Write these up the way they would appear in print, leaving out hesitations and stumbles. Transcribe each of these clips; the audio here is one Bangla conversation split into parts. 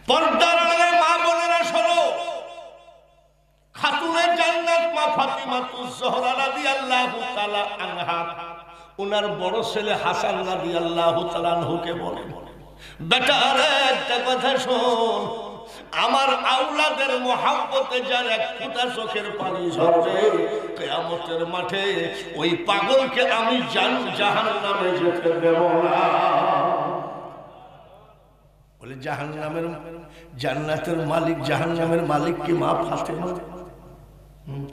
পর্দার আড়ালে মা বোনেরা শোনো, খাতুনে জান্নাত মা ফাতিমাতুজ জোহরা রাদিয়াল্লাহু তাআলা আনহা ওনার বড় ছেলে হাসান রাদিয়াল্লাহু তাআলা আনহুকে বলেন, বেটা রে একটা কথা শোন, আমার আওলাদের মোহাব্বতে যার এক ফোঁটা চোখের পানি ঝরবে কিয়ামতের মাঠে ওই পাগলকে আমি জাহান্নামে যেতে দেব না। বলে জাহান্নামের জান্নাতের মালিক জাহান্নামের মালিক কি মা ফাতেমা?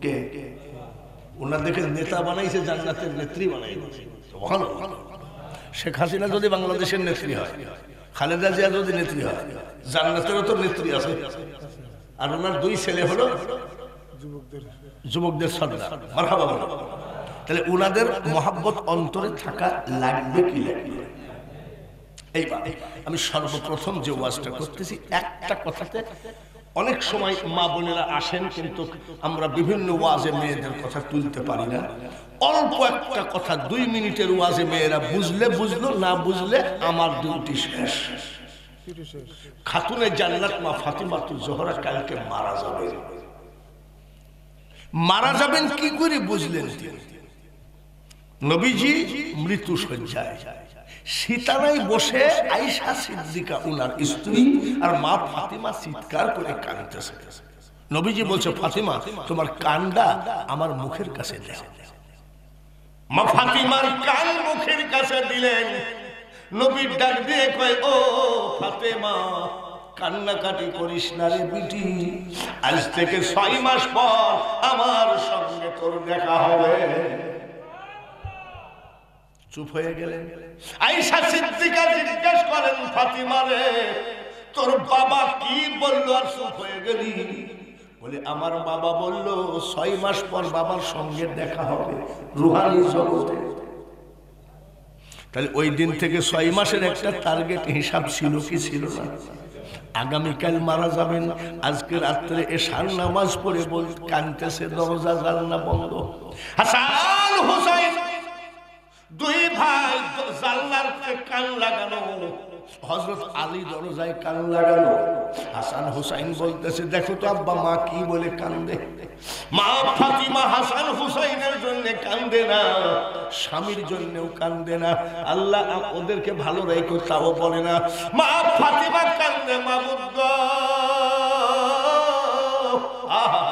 কে? ওনাদেরকে নেতা বানাইছে, জান্নাতের নেত্রী বানাইছে। শেখ হাসিনা যদি বাংলাদেশের নেত্রী হয়, খালেদা জিয়া যদি নেত্রী হয়, জান্নাতেরও তো নেত্রী আছে। আর ওনার দুই ছেলে হলো যুবকদের সর্দার। মারহাবা বলো। তাহলে ওনাদের মহাব্বত অন্তরে থাকা লাগবে কি লাগবে? এইবার আমি সর্বপ্রথম যে ওয়াজটা করতেছি, একটা কথাতে অনেক সময় মা বোনেরা আসেন, কিন্তু আমরা বিভিন্ন ওয়াজে মেয়েদের কথা তুলতে পারি না। অল্প একটা কথা 2 মিনিটের ওয়াজে মেয়েরা বুঝলে বুঝলো, না বুঝলে আমার ডিউটি শেষ। খাতুনে জান্নাত মা ফাতিমাতুজ জোহরা কালকে মারা যাবেন। মারা যাবেন কি করে বুঝলেন? নবীজি মৃত্যু শয্যায়, সীতানাই বসে আয়েশা সিদ্দিকা উনার স্ত্রী আর মা ফাতিমা চিৎকার করে কাঁদতেছে। নবীজি বলছে, ফাতিমা তোমার কানটা আমার মুখের কাছে দাও। মা ফাতিমার কান মুখের কাছে দিলেন। নবী ডাক দিয়ে কয়, ও ফাতেমা কান্নাকাটি করিস না রে বিটি, আজ থেকে 6 মাস পর আমার সঙ্গে তোর দেখা হবে। চুপ হয়ে গেলেন। আয়েশা সিদ্দিকা জিজ্ঞেস করেন, ফাতিমা রে তোর বাবা কি বললো আর চুপ হয়ে গেলি? বলে আমার বাবা বলল 6 মাস পর বাবার সঙ্গে দেখা হবে রুহানি জগতে। তাহলে ওই দিন থেকে 6 মাসের একটা টার্গেট হিসাব ছিল কি ছিল না? আগামীকাল মারা যাবেন। আজকে রাত্রে এশার নামাজ পড়ে বল কানতেছে, দরজা জানলা বন্ধ। হাসান হুসাইন দুই ভাই জানলার কান লাগানো, হযরত আলী দরজায় কান লাগানো। হাসান হুসাইন বলতেছে, দেখো তো আব্বা মা কি বলে কান্দে। মা ফাতিমা হাসান হুসাইনের জন্য কান্দে না, স্বামীর জন্যও কান্দে না। আল্লাহ ওদেরকে ভালো রেখো তাও বলে না। মা ফাতিমা কান্দে, মাবুদ গো, আহা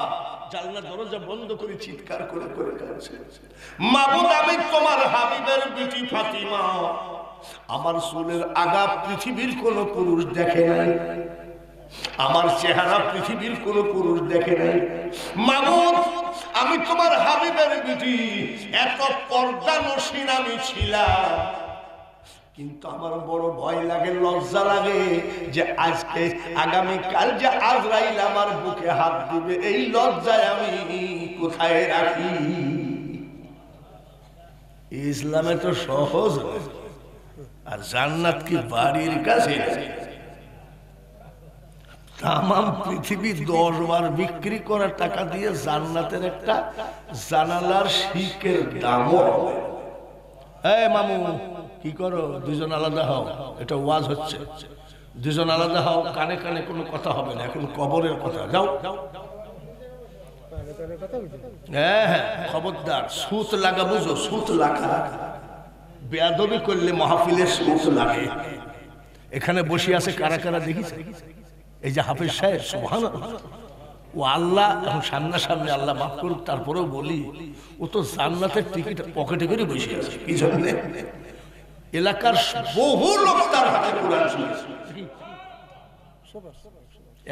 জানলা দরজা বন্ধ করে চিৎকার করে করে কাঁদছে, মাবুদ আমি তোমার হাবিবের বিটি ফাতিমা, আমার চুলের আগা পৃথিবীর কোন পুরুষ দেখে নাই, আমার চেহারা পৃথিবীর কোন পুরুষ দেখে নাই। মাবুদ আমি তোমার হাবিবের বিটি, এত পর্দানসীন আমি ছিলাম, কিন্তু আমার বড় ভয় লাগে, লজ্জা লাগে যে আজকে আগামীকাল যে আজরাইল আমার বুকে হাত দিবে, এই লজ্জায় আমি কোথায় রাখি। ইসলামে তো সহজ, আর জান্নাত কি বাড়ির কাছে? তামাম পৃথিবী 10 বার বিক্রি করার টাকা দিয়ে জান্নাতের একটা জানালার শিকের দামও হবে। এই মামু কি করো, দুজন আলাদা হও, এটা ওয়াজ হচ্ছে, দুজন আলাদা হও, কানে কানে কোনো কথা হবে না, এখন কবরের কথা। যাও হ্যাঁ হ্যাঁ খবরদার, সুত লাগা বুঝো, সুত লাগা, বেয়াদবি করলে মাহফিলে সুত লাগে। এখানে বসে আছে কারা কারা দেখিস? এই যে হাফেজ সাহেব, সুবহানাল্লাহ, ও আল্লাহ এখন সামনাসামনি, আল্লাহ মাফ করুক, তারপরেও বলি ও তো জান্নাতের টিকিট পকেটে করে বসে আছে। কি জন্য? এলাকার বহু লোক তার হাতে কোরআন শুনেছে।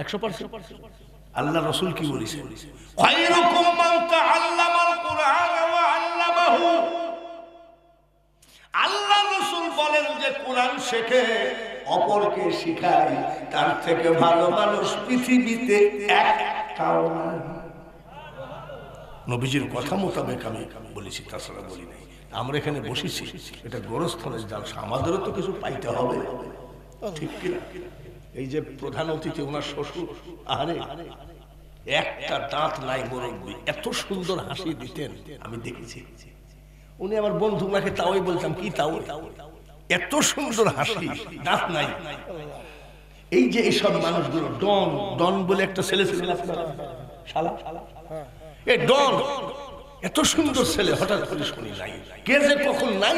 100%। আল্লাহ রাসূল কি বলেছেন? খায়রুকুম মান তাআল্লামাল কুরআন ওয়া আল্লামাহু। আল্লাহ রাসূল বলেন যে কোরআন শেখে অপরকে শেখায়, তার থেকে ভালো মানুষ পৃথিবীতে একটাও নাই। নবীজির কথা মোতাবেক আমি বলেছি, তাছাড়া বলি নাই। আমরা এখানে বসেছি, এটা গোরস্থানের জালসা, আমাদেরও তো কিছু পাইতে হবে, ঠিক কিনা? এই যে প্রধান অতিথি ওনার শ্বশুর, আরে একটা দাঁত নাই মুরব্বী, এত সুন্দর হাসি দিতেন আমি দেখেছি। উনি আমার বন্ধু, নাকি তাওই বলতাম কি তাও, এত সুন্দর হাসি, দাঁত নাই। এই যে এইসব মানুষগুলো ডন ডন বলে একটা ছেলে ছিল শালা, এই ডন এত সুন্দর ছেলে হঠাৎ করে শুনি নাই, কে যে কখন নাই,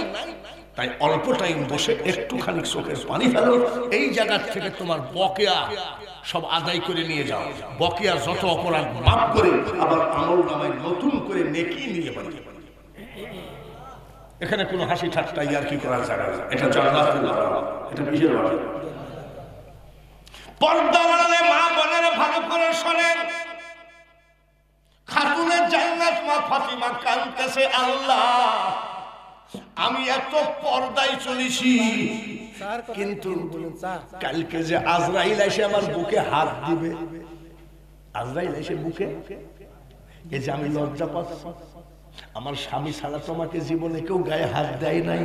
তাই অল্প টাইম বসে একটুখানি চোখের পানি ফেলো, এই জায়গা থেকে তোমার বকেয়া সব আদায় করে নিয়ে যাও, বকেয়া যত অপরাধ মাফ করে আবার আমল নামায় নতুন করে নেকি নিয়ে বাড়ি। এখানে কোনো হাসি ঠাট্টা আর কি করা যাবে না, এটা জান্নাতুল আলা, এটা বিশেষ ভাবে পর্দাওয়ালা মা বোনের ভালো করে শোনেন। খাতুনের জান্নাত মা ফাতিমা কাঁদতেছে, আল্লাহ আমি এত পর্দায় চলেছি, কিন্তু কালকে যে আজরাইল এসে আমার বুকে হাত দিবে, আজরাইল এসে বুকে, এই যে আমি লজ্জা পাচ্ছি, আমার স্বামী ছাড়া তোমাকে জীবনে কেউ গায়ে হাত দেয় নাই,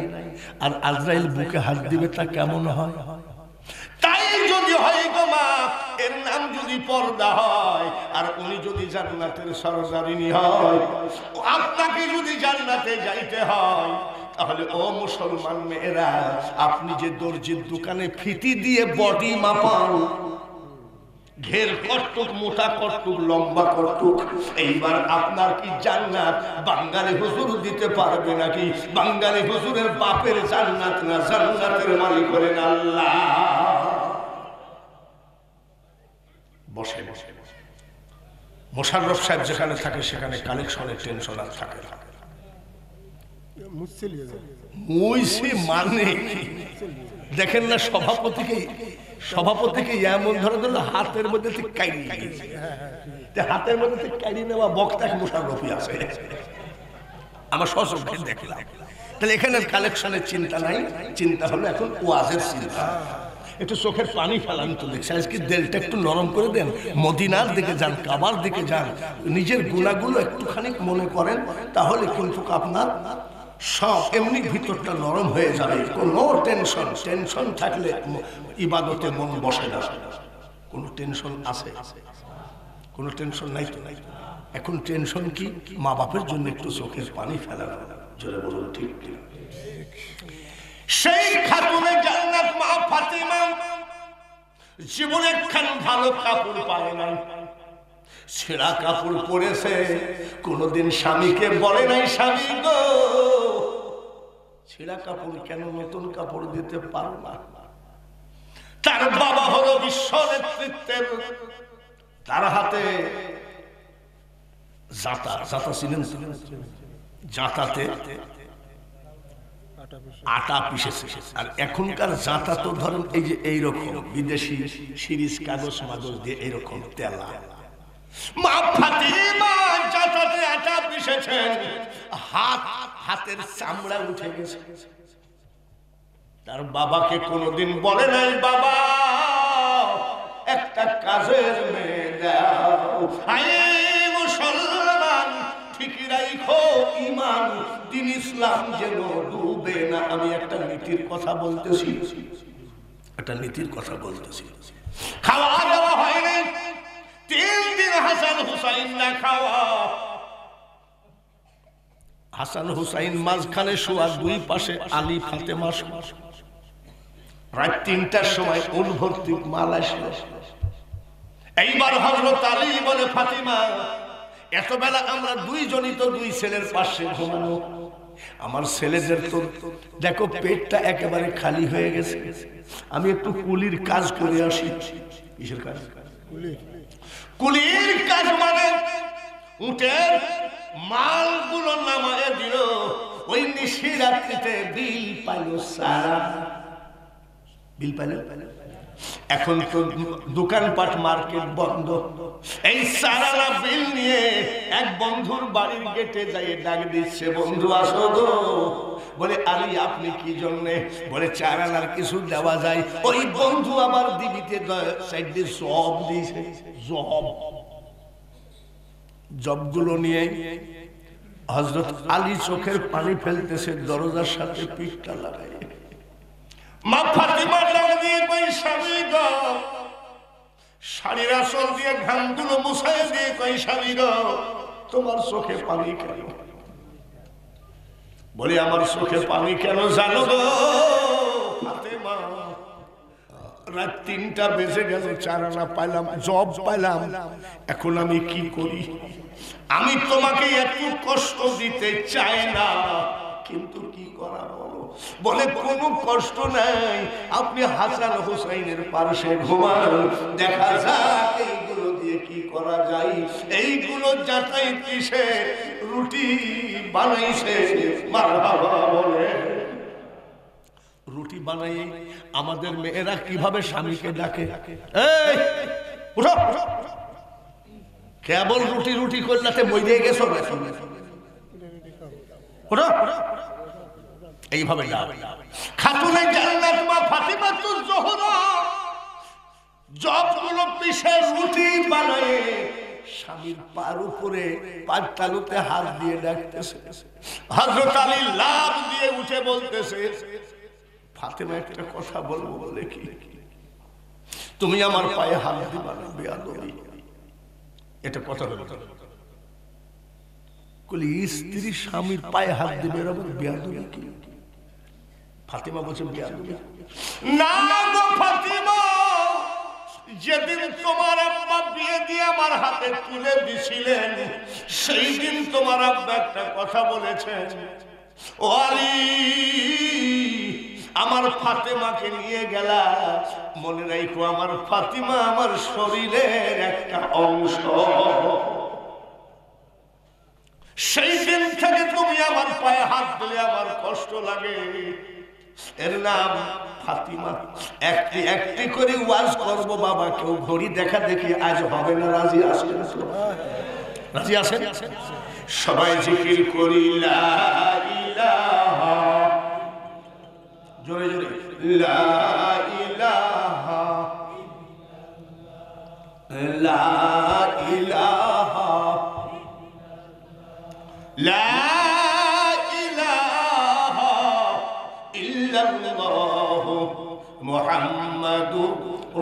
আর আজরাইল বুকে হাত দিবে, তা কেমন হয়? তাই যদি হয় গো মা, এর নাম যদি পর্দা হয়, আর উনি যদি জান্নাতের সরদারিনী হয়, আপনাকে যদি জান্নাতে যাইতে হয়, তাহলে ও মুসলমান মেয়েরা, আপনি যে দর্জির দোকানে ফিতি দিয়ে বডি মাপান, ঘের কটুক, মোটা কটুক, লম্বা কটুক, এইবার আপনার কি জান্নাত বাঙালি হুজুর দিতে পারবে নাকি? বাঙালি হুজুরের বাপের জান্নাত না, জান্নাতের মালিক করেন আল্লাহ। বসে বসে মোশাররফ সাহেব যেখানে থাকে সেখানে কালেকশনের টেনশন আর থাকে না। মানে দেখেন না সভাপতিকে এমন ধরে ধরলে হাতের মধ্যে হাতের মধ্যে কাড়ি নেওয়া বক্তা মোশাররফই আছে, আমার সচক্ষে দেখলাম। তাহলে এখানে কালেকশনের চিন্তা নাই, চিন্তা হলো এখন ওয়াজের চিন্তা। একটু চোখের পানি ফেলান তো, দেখছি আজকে দিলটা একটু নরম করে দেন, মদিনার দিকে যান, কাবার দিকে যান, নিজের গুণাগুলো একটুখানি মনে করেন, তাহলে কিন্তু আপনার সব এমনি ভিতরটা নরম হয়ে যাবে। কোনো টেনশন, টেনশন থাকলে ইবাদতে মন বসে না। কোনো টেনশন আছে? কোনো টেনশন নাই তো। এখন টেনশন কি? মা বাপের জন্য একটু চোখের পানি ফেলানো, জোরে বলুন ঠিক ঠিক। সেই খাতুনে জান্নাত মা ফাতিমা জীবনে একখান ভালো কাপড় পায় নাই, ছেঁড়া কাপড় পরেছে, কোনদিন স্বামীকে বলে নাই স্বামী গো ছেঁড়া কাপড় কেন নতুন কাপড় দিতে পারো না। তার বাবা হলো বিশ্ব নেতৃত্বের, তার হাতে জাতা, জাতা ছিলেন, জাতাতে আটা পিষেছে। আর এখনকার জাতা তো ধরেন এই যে এইরকম বিদেশি সিরিজ কাগজ মাগজ দিয়ে এইরকম তেলা। মা ফাতিমা জাতাতে আটা পিষেছেন, হাতের চামড়া উঠে গেছে। তার বাবাকে কোনোদিন বলে নাই বাবা একটা কাজের মেয়ে দাও, মুসলমান ঠিকই রাখো ঈমান দিন ইসলাম যেন ডুবে না। আমি একটা নীতির কথা বলতেছি, একটা নীতির কথা বলতেছি। খাওয়া দাওয়া হয় নাই 3 দিন, হাসান হুসাইন না খাওয়া। হাসান হুসাইন মাঝখানে শোয়া, 2 পাশে আলী ফাতেমা। রাত 3টার সময় উল ভর্তি মাল আসলো। এইবার হযরত আলী বলে ফাতিমা এত বেলা আমরা 2 জনই তো 2 ছেলের পাশে ঘুমানো, আমার ছেলেদের তো দেখো পেটটা একেবারে খালি হয়ে গেছে, আমি একটু কুলির কাজ করে আসি। কিসের কাজ? কুলির কাজ মানে উটের মালগুলো নামায় দিল। ওই নিশি রাত্রিতে বিল পাইল সারা, বিল পাইল। এখন তো দোকানপাট মার্কেট বন্ধ, এই সারালা বিল নিয়ে এক বন্ধুর বাড়ির গেটে যাই ডাক দিচ্ছে, বন্ধু আসো গো। বলে আলী আপনি কি জন্য? বলে 4 আনার কিছু দেওয়া যায়। ওই বন্ধু আবার দিবিতে সাইডে জব দিয়েছে, জবগুলো নিয়ে হযরত আলী চোখের পানি ফেলতেছে, দরজার সাথে পিঠটা লাগাই। মা ফাতিমা ডাক দিয়ে কই স্বামী গো, শাড়ির আঁচল দিয়ে ঘামগুলো মুছাই দিয়ে কই স্বামী গো তোমার চোখে পানি কেন? বলে আমার চোখে পানি কেন জানো গো ফাতেমা? রাত 3টা বেজে গেল, 4 আনা পাইলাম, জব পাইলাম, এখন আমি কি করি? আমি তোমাকে একটু কষ্ট দিতে চাই না, কিন্তু কি করা বলো? বলে কোনো কষ্ট নাই, আপনি হাসান হুসাইনের পাশে ঘুমান, দেখা যাক এইগুলো দিয়ে কি করা যায়। এইগুলো যাচাই পিছে রুটি বানাইছে, মারহাবা বলে। রুটি বানাই আমাদের মেয়েরা কিভাবে স্বামীকে ডাকে, এই উঠো, কেবল রুটি রুটি করলাতে মই দিয়ে গেছো, উঠো, এইভাবে খাতুনে জান্নাত মা ফাতিমাতুজ জোহরা জবগুলো পিছে রুটি বানায় স্বামীর পার উপরে পাঁচ তালুতে হাত দিয়ে ডাকতেছে। হযরত আলী লাভ দিয়ে উঠে বলতেছে, ফাতেমা একটা কথা বলবো বলে কি? তুমি আমার পায়ে হাত দিবা না, বেয়াদবি। এটা কথা হলো, কলি স্ত্রী স্বামীর পায়ে হাত দিবে, এরকম বেয়াদবি কি? ফাতেমা বলছে বেয়াদবি না গো ফাতেমা, যেদিন তোমার আব্বা বিয়ে দিয়ে আমার হাতে তুলে দিছিলেন, সেই দিন তোমার আব্বা একটা কথা বলেছেন, ও আলী আমার ফাতেমাকে নিয়ে গেলা, মনে রাখো আমার ফাতিমা আমার শরীরের একটা অংশ। সেই দিন থেকে তুমি আমার পায়ে হাত দিলে আমার কষ্ট লাগে। এর নাম ফাতিমা। একটি একটি করে ওয়াজ করব বাবা, কেউ ঘড়ি দেখা দেখি আজ হবে না। রাজি আছেন? রাজি আছেন? সবাই জিকির করি লা ইলাহা, জোরে জোরে লা ইলাহা লা ইলাহা লা ইলাহা ইল্লাল্লাহু মুহাম্মাদুর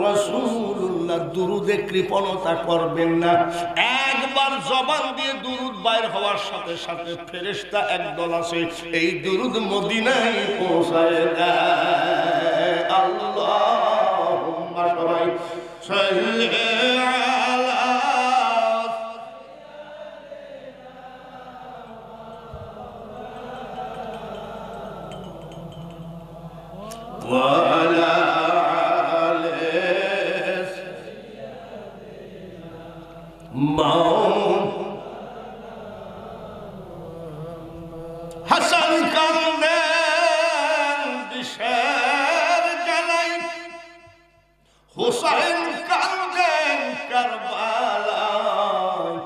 রাসূলুল্লাহ। দুরুদে কৃপণতা করবেন না। একবার জবান দিয়ে দুরুদ বাইর হওয়ার সাথে সাথে ফেরেশতা একদল আছে, এই দুরুদ মদিনায় পৌঁছায় দেয়। আল্লাহুম্মা সবাই সাল্লি আলা ওয়া আলা হাসান কান্দেন দিশের জ্বালাই, হুসাইন কান্দেন কারবালায়,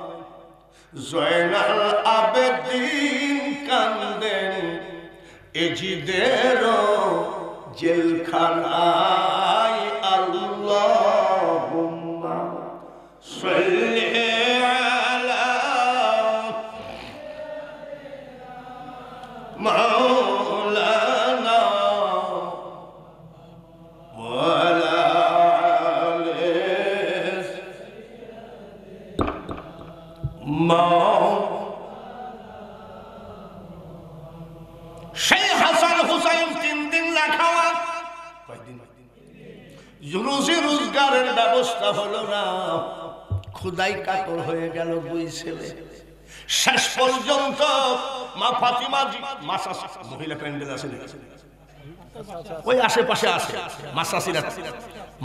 জয়নাল আবেদিন কান্দেন এজিদের জেলখানায়। আল্লাহুম্মা সাল্লি মাওলানা ওয়ালা আলিস সেই হাসান হুসাইন 3 দিন না খাওয়া, কয়দিন রুজি রোজগারের ব্যবস্থা হলো না, ক্ষুধায় কাতর হয়ে গেল 2 ছেলে। শেষ পর্যন্ত মা ফাতিমা মহিলা প্যান্ডেল আছে ওই আশেপাশে আছে,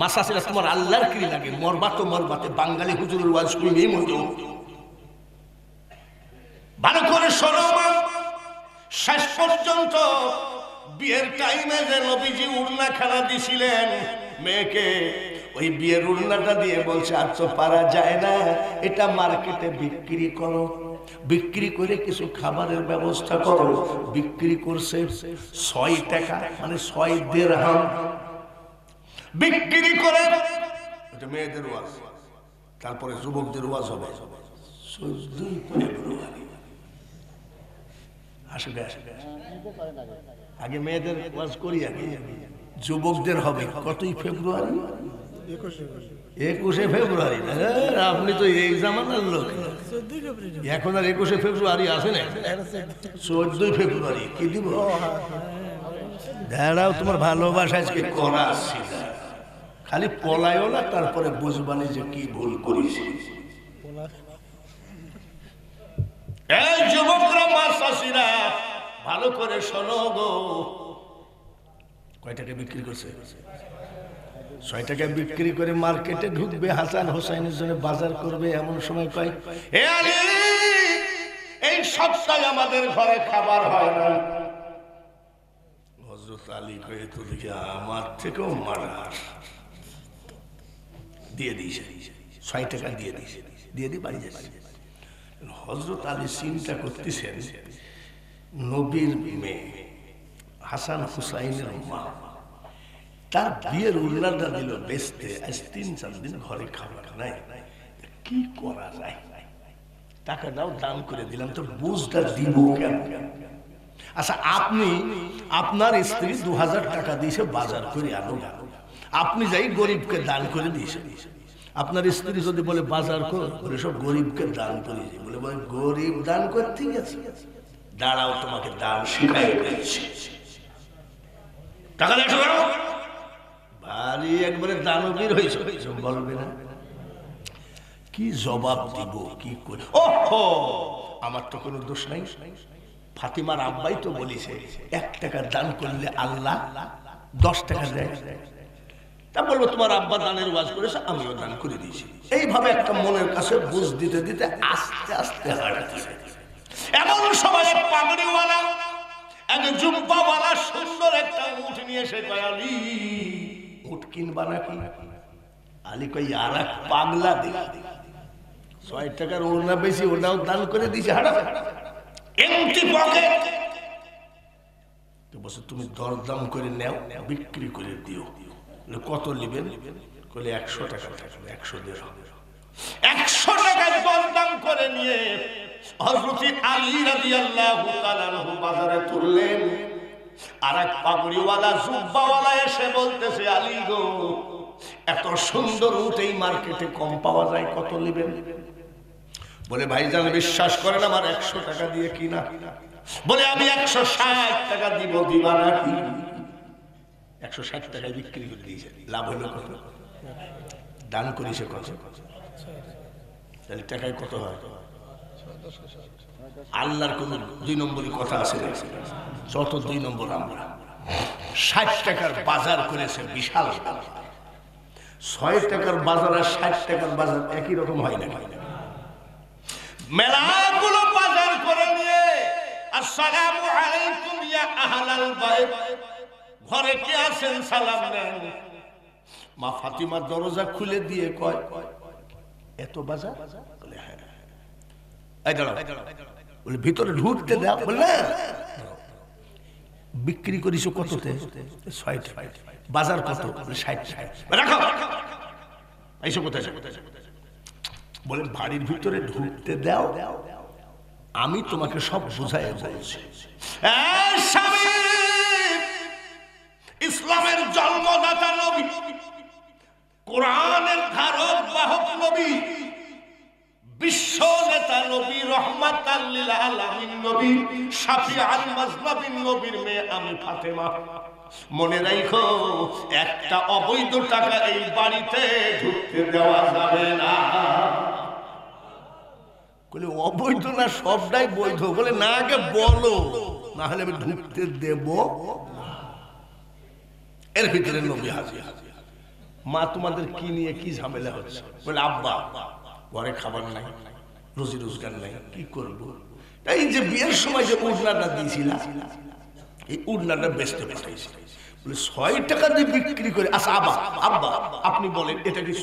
মাসাসিরা তোমার আল্লাহর কি লাগে, মরবা তো মরবাতে, বাঙালি হুজুরের ওয়াজ শুনেই মরো। ভালো করে শোনো মা, শেষ পর্যন্ত বিয়ের টাইমে যে নবীজি উড়না খেলা দিছিলেন মেয়েকে, ওই বিয়ের উড়নাটা দিয়ে বলছে আর তো পারা যায় না, এটা মার্কেটে বিক্রি করো, বিক্রি করে কিছু খাবারের ব্যবস্থা করো। বিক্রি করছে 6 টাকা, মানে 6 দিরহাম বিক্রি করে। এটা মেয়েদের ওয়াজ, তারপরে যুবকদের ওয়াজ হবে 14 ফেব্রুয়ারি। আসবে আগে মেয়েদের ওয়াজ করি, আগে যুবকদের হবে কতই ফেব্রুয়ারি, 21 ফেব্রুয়ারি। আপনি তো এই জামানার লোক, এখন আর 21 ফেব্রুয়ারি আসে না, 14 ফেব্রুয়ারি। কি দিব দাঁড়াও, তোমার ভালোবাসা আজকে করা খালি পলায়ও না, তারপরে বুঝবানি যে কি ভুল করিস। এই যুবকরা, মা চাষিরা, ভালো করে শোনো গো। কয় টাকা বিক্রি করছে? 6 টাকা বিক্রি করে মার্কেটে ঢুকবে, হাসান হোসাইনের জন্য বাজার করবে। এমন সময় কয়, এ আলী, এই সপ্তাহে আমাদের ঘরে খাবার হয় না। হযরত আলী কয়ে, তো দেখি আমার থেকেও মারার। দিয়ে দিয়েছে, 6 টাকা দিয়ে দিয়েছে, দিয়ে দিয়ে বাড়ি যাচ্ছে। হযরত আলী চিন্তা করতেছেন, নবীর মেয়ে হাসান হুসাইনের মা, তার বিয়ের উল্লাটা দিল বেচতে, আজ 3-4 দিন ঘরে খাবার নাই, কি করা যায়? টাকাটাও দান করে দিলাম, তো বুঝটা দিব কেন? আচ্ছা, আপনি আপনার স্ত্রী 2000 টাকা দিয়েছে বাজার করে আনো, আপনি যাই গরিবকে দান করে দিয়েছে। আপনার স্ত্রী যদি বলে বাজার করে সব গরিবকে দান করে, বলে বলে গরিব দান করতে গেছে, দাঁড়াও তোমাকে দান শিখাই দিচ্ছি। টাকা দেখো, ভারী একবারে দানবীর হয়েছে, বলবে না কি জবাব দিব, কি করে? ওহো, আমার তো কোনো দোষ নাই। ফাতিমার আব্বাই তো বলেছে 1 টাকা দান করলে আল্লাহ 10 টাকা দেয়। তা বলবো তোমার আব্বা দানের ওয়াজ করেছে, আমিও দান করে দিয়েছি। এইভাবে একটা মনের কাছে বুঝ দিতে দিতে আস্তে আস্তে হাঁটতেছে। এমন সময় পাগড়িওয়ালা, এক জুব্বাওয়ালা সুন্দর একটা উট নিয়ে এসে কয়, আলী, উট কিনবা নাকি? আলী কই, আর এক পাগলা দিলা, 6 টাকার ওড়না বেশি, ওটাও দান করে দিয়েছে। হাঁটা এমটি পকেট। তো বলছে, তুমি দরদাম করে নেও, বিক্রি করে দিও। কত নেবেন? বলে 100 টাকা থাকবে, 100 দেড়, 100 টাকা দরদাম করে নিয়ে হযরত আলী রাদিয়াল্লাহু তাআলা আনহু বাজারে তুললেন। আর এক পাগড়িওয়ালা জুব্বাওয়ালা এসে বলতেছে, আলী গো, এত সুন্দর উট এই মার্কেটে কম পাওয়া যায়, কত নেবেন? বলে, ভাইজান বিশ্বাস করেন, আমার 100 টাকা দিয়ে কিনা। বলে, আমি 160 টাকা দিব, দিবা নাকি? 160 টাকায় বিক্রি করে দিয়েছে। লাভ হলো কত? দান করেছে কত? তাহলে টাকায় কত হয়? আল্লাহর কোন 2 নম্বরই কথা আছে? যত 2 নম্বর আমরা 60 টাকার বাজার করেছে, বিশাল। 6 টাকার বাজার আর 60 টাকার বাজার একই রকম হয় না? মেলাগুলো বাজার করে নিয়ে, আসসালামু আলাইকুম ইয়া আহলাল বাইত, ঘরে কে আছেন সালাম দেন। মা ফাতিমা দরজা খুলে দিয়ে কয়, এত বাজার? বলে, হ্যাঁ। এই দাঁড়াও, বলে ভিতরে ঢুকতে দাও। বলে, বিক্রি করিস কততে? 6 টাকা। বাজার কত? বলে 60 টাকা। রাখো, এইসব কোথায়? বলে, বাড়ির ভিতরে ঢুকতে দাও, আমি তোমাকে সব বুঝাই বলছি। ইসলামের জন্মদাতা নবী, কোরআনের ধারক বাহক নবী, বিশ্ব নেতা নবী, রহমাতাল লিল আলামিন নবী, শাফিউল মাজলাবিন নবীর মেয়ে আমি ফাতেমা। মনে রাখো, একটা অবৈধ টাকা এই বাড়িতে ঢুকতে দেওয়া যাবে না। বলে, অবৈধ না, সবটাই বৈধ। বলে, না, আগে বলো, না হলে আমি ঢুকতে দেব। এর ভিতরে নবী হাজির। মা, তোমাদের কি নিয়ে কি ঝামেলা হচ্ছে? বলে, আব্বা, ঘরে খাবার নাই, রুজি রোজগার নাই, কি করবো? এই যে বিয়ের সময় যে উড়নাটা দিয়েছিলাম, এই উড়নাটা বেচতে পাঠাইছি। বলে, 6 টাকা দিয়ে বিক্রি করে। আচ্ছা আব্বা, আপনি বলেন, এটা কি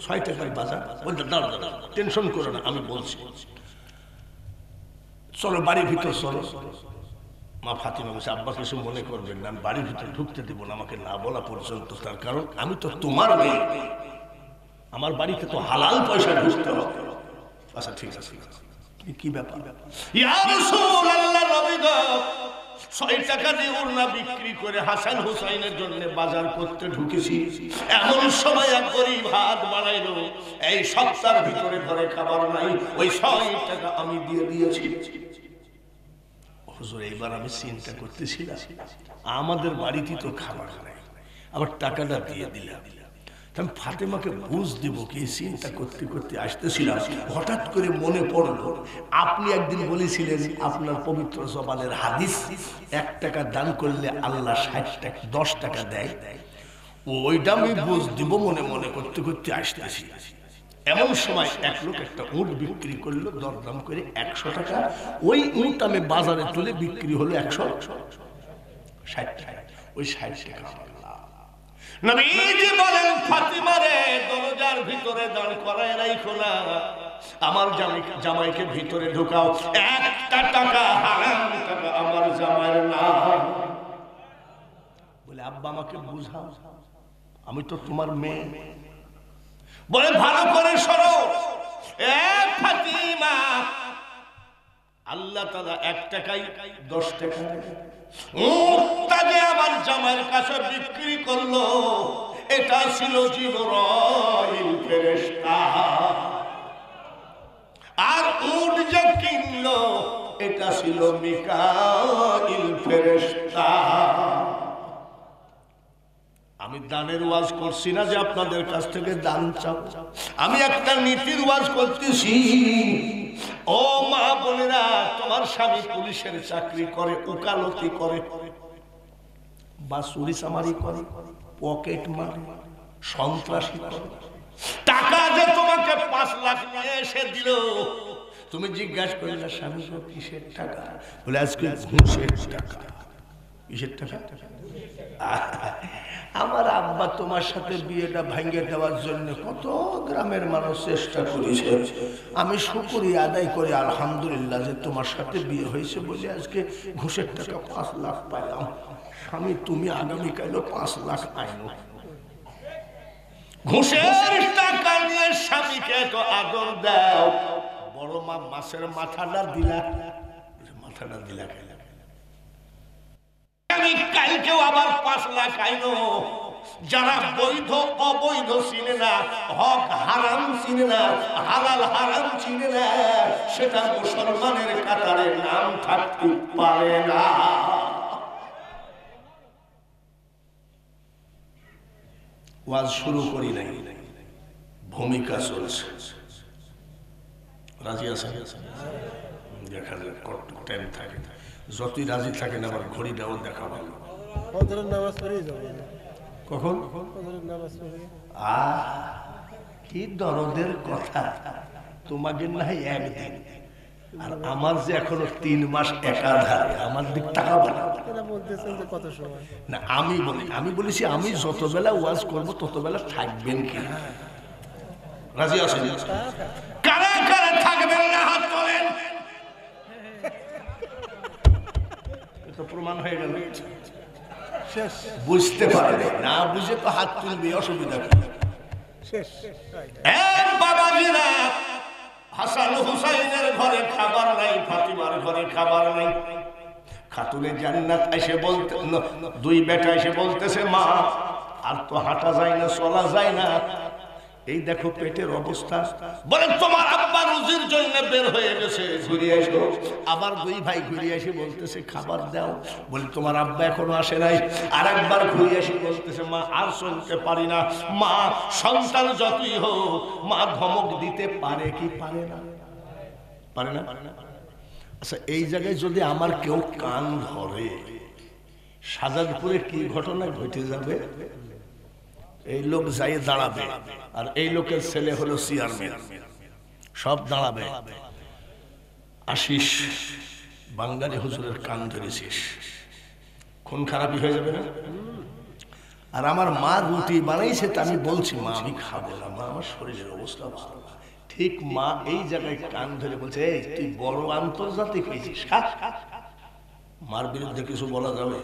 6 টাকার বাজার? বলতে, না, টেনশন করো না, আমি বলছি, চলো বাড়ির ভিতর চলো। মা ফাতিমা বলছে, আব্বা কিছু মনে করবেন না, আমি বাড়ির ভিতরে ঢুকতে দেবো না আমাকে না বলা পর্যন্ত। তার কারণ আমি তো তোমার মেয়ে, আমার বাড়িতে তো হালাল পয়সা ঢুকতে হবে। আচ্ছা ঠিক আছে। কি ব্যাপার? ইয়া রাসূলুল্লাহ, নবী গো, 6 টাকা দিয়ে ওড়না বিক্রি করে হাসান হুসাইনের জন্য বাজার করতে ঢুকেছি। এমন সময় এক গরিব হাত বাড়াইলো, এই সপ্তাহের ভিতরে ঘরে খাবার নাই, ওই 6 টাকা আমি দিয়ে দিয়েছি। হুজুর, এইবার আমি চিন্তা করতেছিলাম, আমাদের বাড়িতে তো খাবার নাই, আবার টাকাটা দিয়ে দিলাম, আমি ফাতেমাকে বুঝ দিব কি চিন্তা করতে করতে আসতেছিলাম, হঠাৎ করে মনে পড়লো আপনি একদিন বলেছিলেন আপনার পবিত্র জবানের হাদিস, 1 টাকা দান করলে আল্লাহ 60 টাকা 10 টাকা দেয়। ওইটা আমি বুঝ দিব মনে মনে করতে করতে আসতেছি। এমন সময় এক লোক একটা উট বিক্রি করলো দরদাম করে 100 টাকা। ওই উট আমি বাজারে তুলে বিক্রি হলো 160 টাকা। ওই 60 টাকা নবীজি বলেন, ফাতিমা রে দরজার ভিতরে দাঁড় করায় রাখো না, আমার জামাইকে ভিতরে ঢুকাও, 1 টাকা হারাম টাকা আমার জামাইয়ের না। বলে আব্বা আমাকে বুঝাও, আমি তো তোমার মেয়ে। বলে ভালো করে শোনো এ ফাতিমা, আল্লাহ তাআলা 1 টাকায় 10 টাকা উটটাকে আমার জামাইয়ের কাছে বিক্রি করলো, এটা ছিল জিবরাইল ফেরেশতা। আর উট যে কিনলো এটা ছিল মিকাইল ফেরেশতা। আমি দানের ওয়াজ করছি না যে আপনাদের কাছ থেকে দান চাও, আমি একটা নীতির ওয়াজ করতেছি। ও মা বোনেরা, তোমার স্বামী পুলিশের চাকরি করে, উকালতি করে, বা চুরি চামারি করে, পকেট মারে, সন্ত্রাসী করে, টাকা যে তোমাকে 5 লাখ নিয়ে এসে দিল, তুমি জিজ্ঞাসা করলে স্বামী কিসের টাকা? বলে আজকে ঘুষের টাকা। কিসের টাকা? আমার আব্বা তোমার সাথে বিয়েটা ভাঙিয়ে দেওয়ার জন্য কত গ্রামের মানুষ চেষ্টা করেছে, আমি শুকরিয়া আদায় করি আলহামদুলিল্লাহ যে তোমার সাথে বিয়ে হয়েছে বলে আজকে ঘুষের টাকা 5 লাখ পাইলাম। স্বামী তুমি আগামীকাল 5 লাখ আইনো। ঘুষের টাকা নিয়ে স্বামীকে তো আদর দাও, বড় মা মাছের মাথাটা দিলা, মাথাটা দিলা খাইলা, আমি কালকেও আবার 5 লাখ আইনো। যারা বৈধ অবৈধ চিনে না, হক হারাম চিনে না, হালাল হারাম চিনে না, সেটা মুসলমানের কাতারে নাম থাকতে পারে না। ওয়াজ শুরু করি নাই, ভূমিকা চলছে। রাজি আছেন? দেখা যাক কত টাইম থাকে। যতই রাজি থাকেন আবার ঘড়িটাও দেখাবো। কখন? কি দরদের কথা, তোমাকে না হয় একদিন, আর আমার যে এখনো 3 মাস একাধারে, আমার দিক তাকাবো না। না আমি বলেছি আমি যত বেলা ওয়াজ করবো তত বেলা থাকবেন কিনা? রাজি আছেন? কারা কারা থাকবেন না হাত তোলেন। তো প্রমাণ হয়ে গেল, বুঝতে পারবে না, বুঝে তো হাত তুলবে, অসুবিধা কি? বাবাজিরা, হাসান হুসাইনের ঘরে খাবার নাই, ফাতিমার ঘরে খাবার নাই। খাতুনে জান্নাত এসে বলতে, 2 বেটা এসে বলতেছে, মা আর তো হাঁটা যায় না, চলা যায় না, এই দেখো পেটের অবস্থা। বলে তোমার আব্বা রুজির জন্য বের হয়ে গেছে, ঘুরে এসো। আবার 2 ভাই ঘুরে এসে বলতেছে খাবার দাও। বলে তোমার আব্বা এখনো আসে নাই। আর একবার ঘুরে এসে বলতেছে, মা আর চলতে পারি না। মা সন্তান যতই হোক, মা ধমক দিতে পারে কি পারে না? পারে না? আচ্ছা, এই জায়গায় যদি আমার কেউ কান ধরে, শাহজাদপুরে কি ঘটনা ঘটে যাবে? এই লোক যাই দাঁড়াবে, আর এই লোকের ছেলে হলো চেয়ারম্যান, সব দাঁড়াবে। আশিস বাঙালি হুজুরের কান ধরেছিস, খুন খারাপই হয়ে যাবে না? আর আমার মা রুটি বানাইছে, তা আমি বলছি মা আমি খাবো না, মা আমার শরীরের অবস্থা ভালো না। ঠিক মা এই জায়গায় কান ধরে বলছে, এই তুই বড় আন্তর্জাতিক হয়েছিস, খা। মার বিরুদ্ধে কিছু বলা যাবে?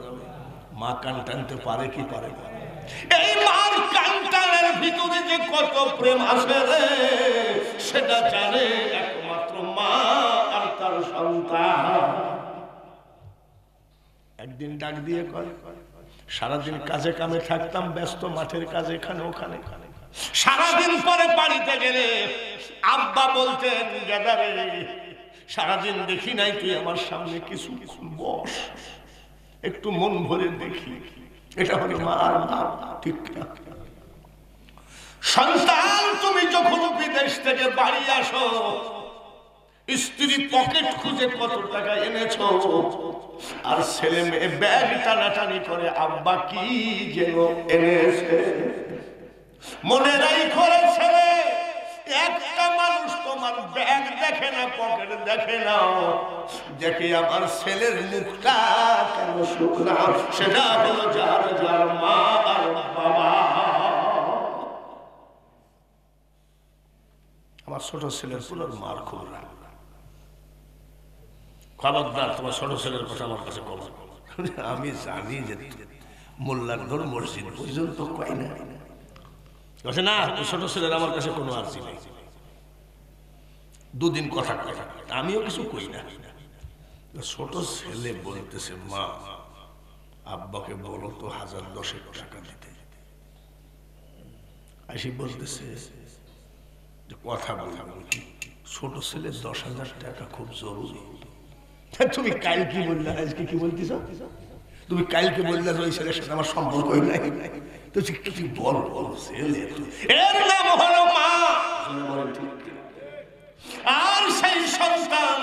মা কান টানতে পারে কি পারে না? এই মার কান টানের ভিতরে যে কত প্রেম আছে রে, সেটা জানে একমাত্র মা আর তার সন্তান। একদিন ডাক দিয়ে কয়, সারাদিন কাজে কামে থাকতাম, ব্যস্ত মাঠের কাজে, এখানে ওখানে। সারাদিন পরে বাড়িতে গেলে আব্বা বলতেন, গেদারে সারাদিন দেখি নাই, তুই আমার সামনে কিছু বস, একটু মন ভরে দেখি। এটা হলো মা আর মা, ঠিক না? সন্তান তুমি যখন বিদেশ থেকে বাড়ি আসো, স্ত্রী পকেট খুঁজে কত টাকা এনেছো, আর ছেলে মেয়ে ব্যাগ টানাটানি করে আব্বা কি যেন এনেছে। মনে রাখো ছেলে, একটা মানুষ তোমার ব্যাগ দেখে না, পকেট দেখে না, দেখে আমার ছেলের মুখটা কেন শুকনা, সেটা হলো যার যার মা আর বাবা। আমার ছোট ছেলের পুরোর মার খুব রাগ, খবরদার তোমার ছোট ছেলের কথা আমার কাছে কম। আমি জানি যে মোল্লার ঘর মসজিদ পর্যন্ত কয় না, না ছোট ছেলের আমার কাছে কোনো আর্জি নেই। দুদিন কথা কয়, আমিও কিছু কই না। ছোট ছেলে বলতেছে, মা আব্বাকে বলো তো 1010 টাকা দিতে। আসি বলতেছে কথা বললাম, ছোট ছেলে 10,000 টাকা খুব জরুরি। তুমি কাল কি বললে, আজকে কি বলতেছ? তুমি কালকে বললে ওই ছেলের সাথে আমার সম্পর্ক নাই, তো কি বল ছেলে, এর নাম হলো মা। আর সেই সন্তান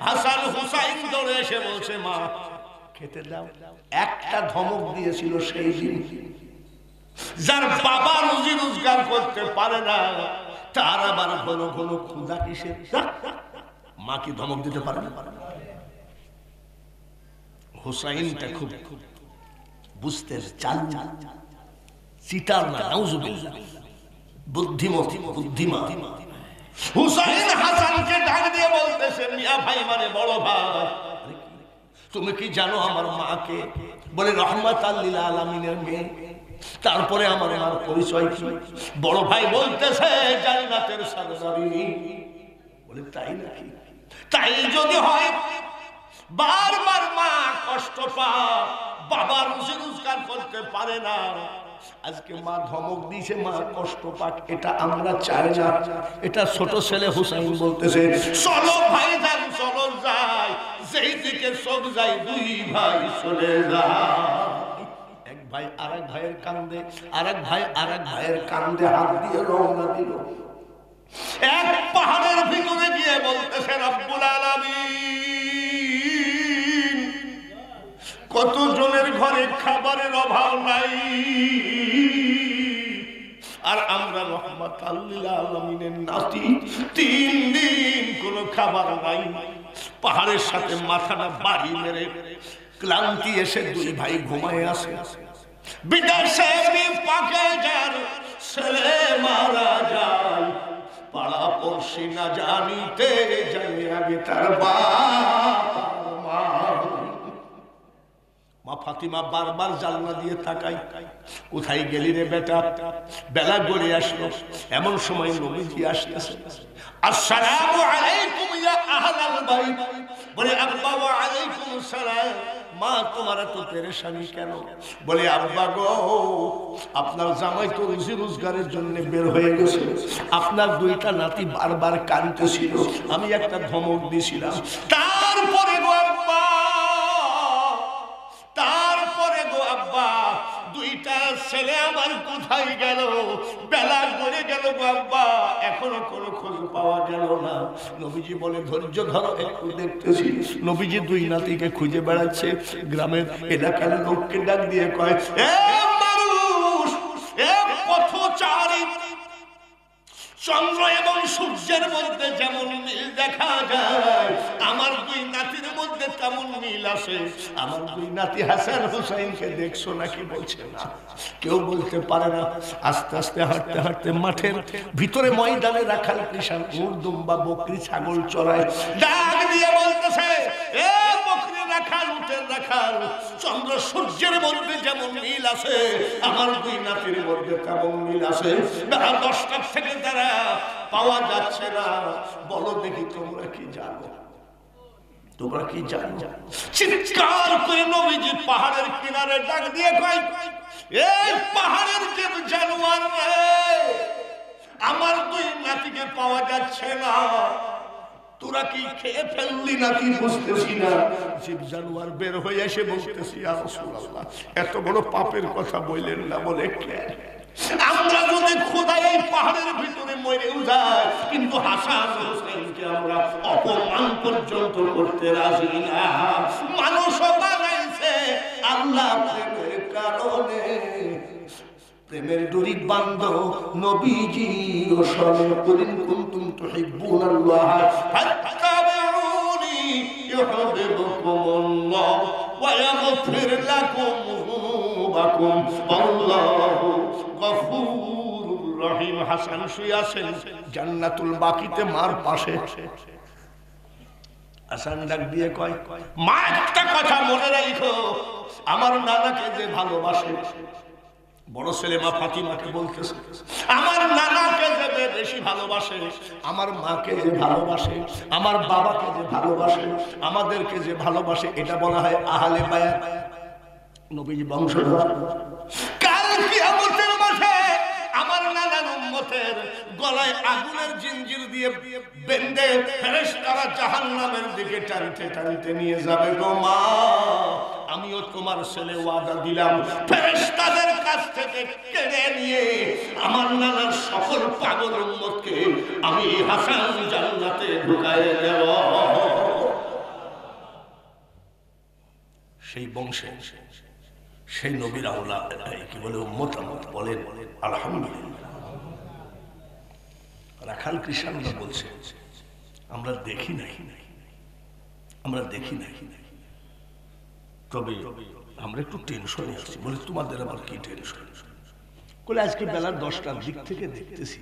হাসান হুসাইন দৌড়ে এসে বলছে, মা খেতে দাও। একটা ধমক দিয়েছিল সেই দিন। যার বাবা রুজি রোজগার করতে পারে না, তার আবার ঘন ঘন ক্ষুধা কিসের? মা কি ধমক দিতে পারে না? হুসাইনটা খুব বুঝতে চাল, চিটার না, নাউজুবিল্লাহ, বুদ্ধিমতী, বুদ্ধিমান। হুসাইন হাসানকে ডাক দিয়ে বলতেছে, মিয়া ভাই মানে বড় ভাই, তুমি কি জানো আমার মাকে? বলে রহমাতাল লিল আলামিনের মেয়ে। তারপরে আমার মার পরিচয় কি? বড় ভাই বলতেছে জান্নাতের সরদারি। বলে তাই নাকি? তাই যদি হয়, বারবার মা কষ্ট পায়, বাবা রুজি রোজগার করতে পারে না, আজকে মা ধমক দিয়েছে, মা কষ্ট পাক, এটা আমরা চাই না। এটা ছোট ছেলে হুসাইন বলতেছে, চলো ভাই যান, চলো যাই, যেই দিকে চোখ যায় দুই ভাই চলে যায়। এক ভাই আরেক ভাইয়ের কান্দে, আরেক ভাই আরেক ভাইয়ের কান্দে হাত দিয়ে রওনা দিল। এক পাহাড়ের ভিতরে গিয়ে বলতেছে, রব্বুল আলামিন, কত জনের ঘরে খাবারের অভাব নাই, আর আমরা রহমাতাল লিল আলামিনের নাতি, 3 দিন কোনো খাবার নাই। পাহাড়ের সাথে মাথাটা বাড়ি মেরে ক্লান্তি এসে দুই ভাই ঘুমায় আসে। বিদেশে পাকে যার ছেলে মারা যায়, পাড়া পড়শি না জানিতে জানি আগে তার বাবা। মা ফাতিমা বারবার জানলা দিয়ে তাকাই, কোথায় গেলি রে বেটা? বেলা গড়ে আসলো, এমন সময় নবীজি আসতেছে। আসসালামু আলাইকুম ইয়া আহলাল বাইত। বলে আব্বা ওয়া আলাইকুম সালাম। মা তোমার এত পেরেশানি কেন? বলে আব্বা গো, আপনার জামাই তো রুজি রোজগারের জন্য বের হয়ে গেছে, আপনার 2টা নাতি বারবার কাঁদতেছিল, আমি একটা ধমক দিয়েছিলাম। তারপরে গো আব্বা, তারপরে গো আব্বা, 2টা ছেলে আমার কোথায় গেল? বেলা গড়ে গেল গো আব্বা, এখনো কোনো খোঁজ পাওয়া গেল না। নবীজি বলে ধৈর্য ধরো, একটু দেখতেছি। নবীজি 2 নাতিকে খুঁজে বেড়াচ্ছে, গ্রামের এলাকার লোককে ডাক দিয়ে কয়, এ মানুষ, এ পথচারী, চন্দ্র এবং সূর্যের মধ্যে যেমন মিল দেখা যায়, আমার 2 নাতির মধ্যে তেমন মিল আছে। আমার 2 নাতি হাসান হুসাইনকে দেখছো নাকি? বলছে না, কেউ বলতে পারে না। আস্তে আস্তে হাঁটতে হাঁটতে মাঠের ভিতরে ময়দানে রাখাল কৃষাণ উট, দুম্বা, বকরি, ছাগল চড়ায়। ডাক দিয়ে বলতেছে, এ বকরি রাখাল, উটের রাখাল, চন্দ্র সূর্যের মধ্যে যেমন মিল আছে, আমার 2 নাতির মধ্যে তেমন মিল আছে। বেলা 10টা থেকে তারা পাওয়া যাচ্ছে না। বলো দেখি তোমরা কি জানো? তোমরা কি জানো? চিৎকার করে নবীজি পাহাড়ের কিনারে ডাক দিয়ে কয়, এই পাহাড়ের যে জানোয়ার রে, আমার 2 নাতিকে পাওয়া যাচ্ছে না, তোরা কি খেয়ে ফেললি নাকি বুঝতেছি না। জীব জানোয়ার বের হয়ে এসে বলতেছি, ইয়া রাসূলুল্লাহ, এত বড় পাপের কথা বললেন না। বলে আমরা যদি খোদাই এই পাহাড়ের ভিতরে মরেও যায়, কিন্তু হাসান হোসেনকে আমরা অপমান পর্যন্ত করতে রাজি না। মানুষও বানাইছে আল্লাহ প্রেমের কারণে, প্রেমের ডুরি বান্ধ নবীজির সনে কুলিন কুনতুম তুহিব্বুনাল্লাহ ফাত্তাবিউনি ইউহিব্বুকুমুল্লাহ ওয়া ইয়াগফির লাকুম যুনুবাকুম আল্লাহু গফুরুর রহিম। হাসান শুয়ে আছেন জান্নাতুল বাকিতে মার পাশে। হাসান ডাক দিয়ে কয়, মা একটা কথা মনে রাখো, আমার নানাকে যে ভালোবাসে, বড় ছেলে মা ফাতিমাকে বলতেছে, আমার নানাকে যে বেশি ভালোবাসে, আমার মাকে যে ভালোবাসে, আমার বাবাকে যে ভালোবাসে, আমাদেরকে যে ভালোবাসে, এটা বলা হয় আহলে বায়াত, নবীজি বংশধর। কাল কিয়ামতের মাঠে আমার নানার উম্মতের গলায় আগুনের জিঞ্জির দিয়ে বেঁধে ফেরেশতারা জাহান্নামের দিকে টানতে টানতে নিয়ে যাবে। গো মা, আমিও তোমার ছেলে ওয়াদা দিলাম, ফেরেশতাদের কাছ থেকে কেড়ে নিয়ে আমার নানার সকল পাগল উম্মতকে আমি হাসান জান্নাতে ঢুকায়ে দেব। সেই বংশে সেই নবীর আওলাদ, কি বলে উম্মত, বলেন আলহামদুলিল্লাহ। রাখাল কৃষাণরা বলছে, আমরা দেখি নাই, আমরা দেখি নাই, তবে আমরা একটু টেনশনে আছি। বলে তোমাদের আবার কি টেনশন? বলে আজকে বেলা 10টার দিক থেকে দেখতেছি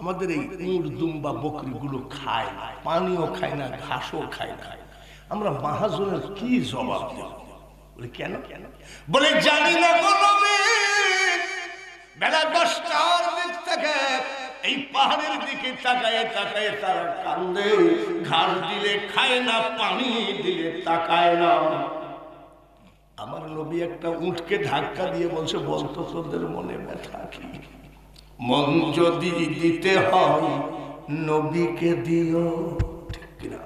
আমাদের এই উট দুম্বা বকরিগুলো খায় না, পানিও খায় না, ঘাসও খায় না, আমরা মাহাজনের কি জবাব দেব? বলে কেন? বলে জানি না গো নবী, বেলা 10টার দিক থেকে এই পাহাড়ের দিকে তাকায় তাকায় তারা কান্দে, ঘাস দিলে খায় না, পানি দিলে তাকায় না। আমার নবী একটা উটকে ধাক্কা দিয়ে বলছে, বলতো তোদের মনে ব্যথা কি? মন যদি দিতে হয় নবীকে দিও, ঠিক কিনা?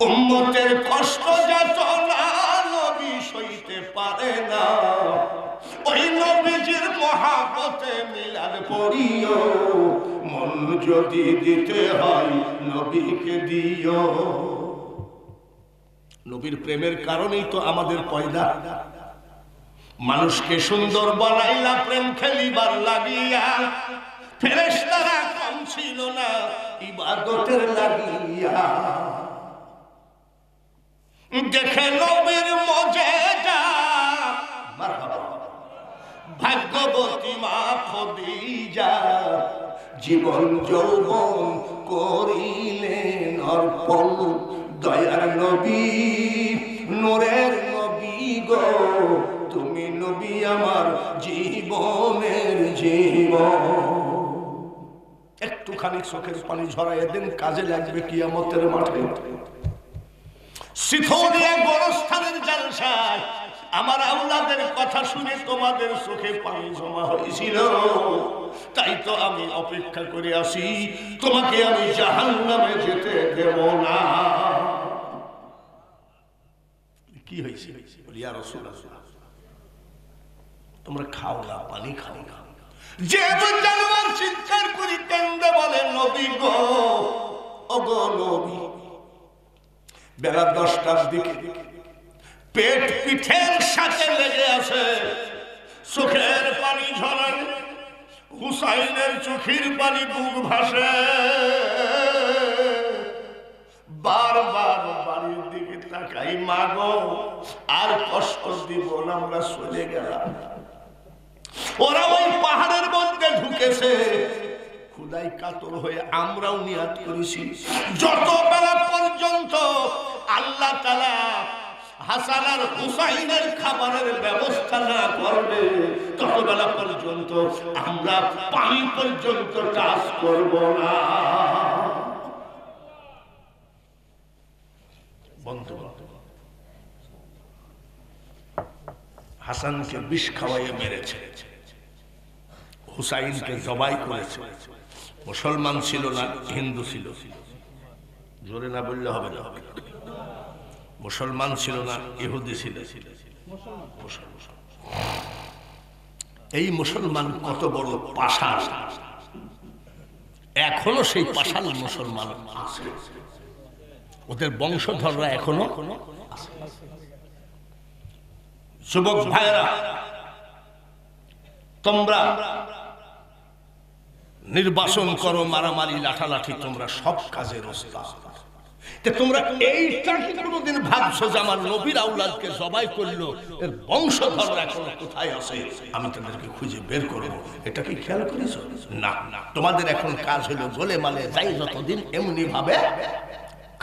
উম্মতের কষ্ট যাতনা নবী সইতে পারে না, ওই নবীজির মহাব্বতে মিলাদ পড়িও। মন যদি দিতে হয় নবীকে দিও। নবীর প্রেমের কারণেই তো আমাদের পয়দা। মানুষকে সুন্দর বানাইলা প্রেম খেলিবার লাগিয়া, ফেরেশতারা কম ছিল না ইবাদতের লাগিয়া। দেখে নবীর মজেদা, ভাগ্যবতী মা খদিজা জীবন যৌবন করিলেন অর্পণ। দয়ার নবী, নূরের নবী গো, তুমি নবী আমার জীবনের জীবন। একটুখানি চোখের পানি ঝরাইয়া দেন, কাজে লাগবে কিয়ামতের মাঠে। সিথোনিয়া গোরস্থানের জালসায় আমার আওলাদের কথা শুনে তোমাদের চোখে পানি জমা হয়েছিল, তাই তো আমি অপেক্ষা করে আসি, তোমাকে আমি জাহান্নামে যেতে দেব না। কি হয়েছে? বলি ইয়া রাসূলুল্লাহ, তোমরা খাও না, পানি খাও না। যে জানোয়ার চিৎকার করি কেন্দে বলে নবী গো, ও গো নবী। বেলা 10টার দিকে পেট পিঠের সাথে লেগে আছে, চোখের পানি ঝরে, হুসাইনের চোখের পানি বুক ভাসে। বারবার বাড়ির দিকে তাকাই, মাগো আর কষ্ট দিব না, আমরা চলে গেলাম। ওরা ওই পাহাড়ের মধ্যে ঢুকেছে, খুদাই কাতর হয়ে আমরাও নিয়াত করেছি, যত বেলা পর্যন্ত আল্লাহ তাআলা হাসান আর হুসাইনের খাবারের ব্যবস্থা না করবে, তত বেলা পর্যন্ত আমরা পানি পর্যন্ত চাষ করব না। বন্ধু, হাসানকে বিষ খাওয়াইয়ে মেরেছে, হুসাইনকে জবাই করেছে। মুসলমান ছিল না, হিন্দু ছিল। জোরে না বললে হবে না। মুসলমান ছিল না, ইহুদি ছিল। এই মুসলমান কত বড় পাষাণ, এখনো সেই পাষাণ মুসলমান আছে, ওদের বংশধররা এখনো আছে। যুবক ভাইরা, তোমরা নির্বাচন করো, মারামারি লাঠালাঠি, তোমরা সব কাজের ওস্তাদ। তোমরা এইটা কি কোনোদিন ভাবছো যে আমার নবীর আউলাদকে জবাই করলো, এর বংশধররা এখন কোথায় আছে, আমি তাদেরকে খুঁজে বের করবো? এটা কি খেয়াল করেছো? না, তোমাদের এখন কাজ হলো গোলে মালে যাই যতদিন এমনি ভাবে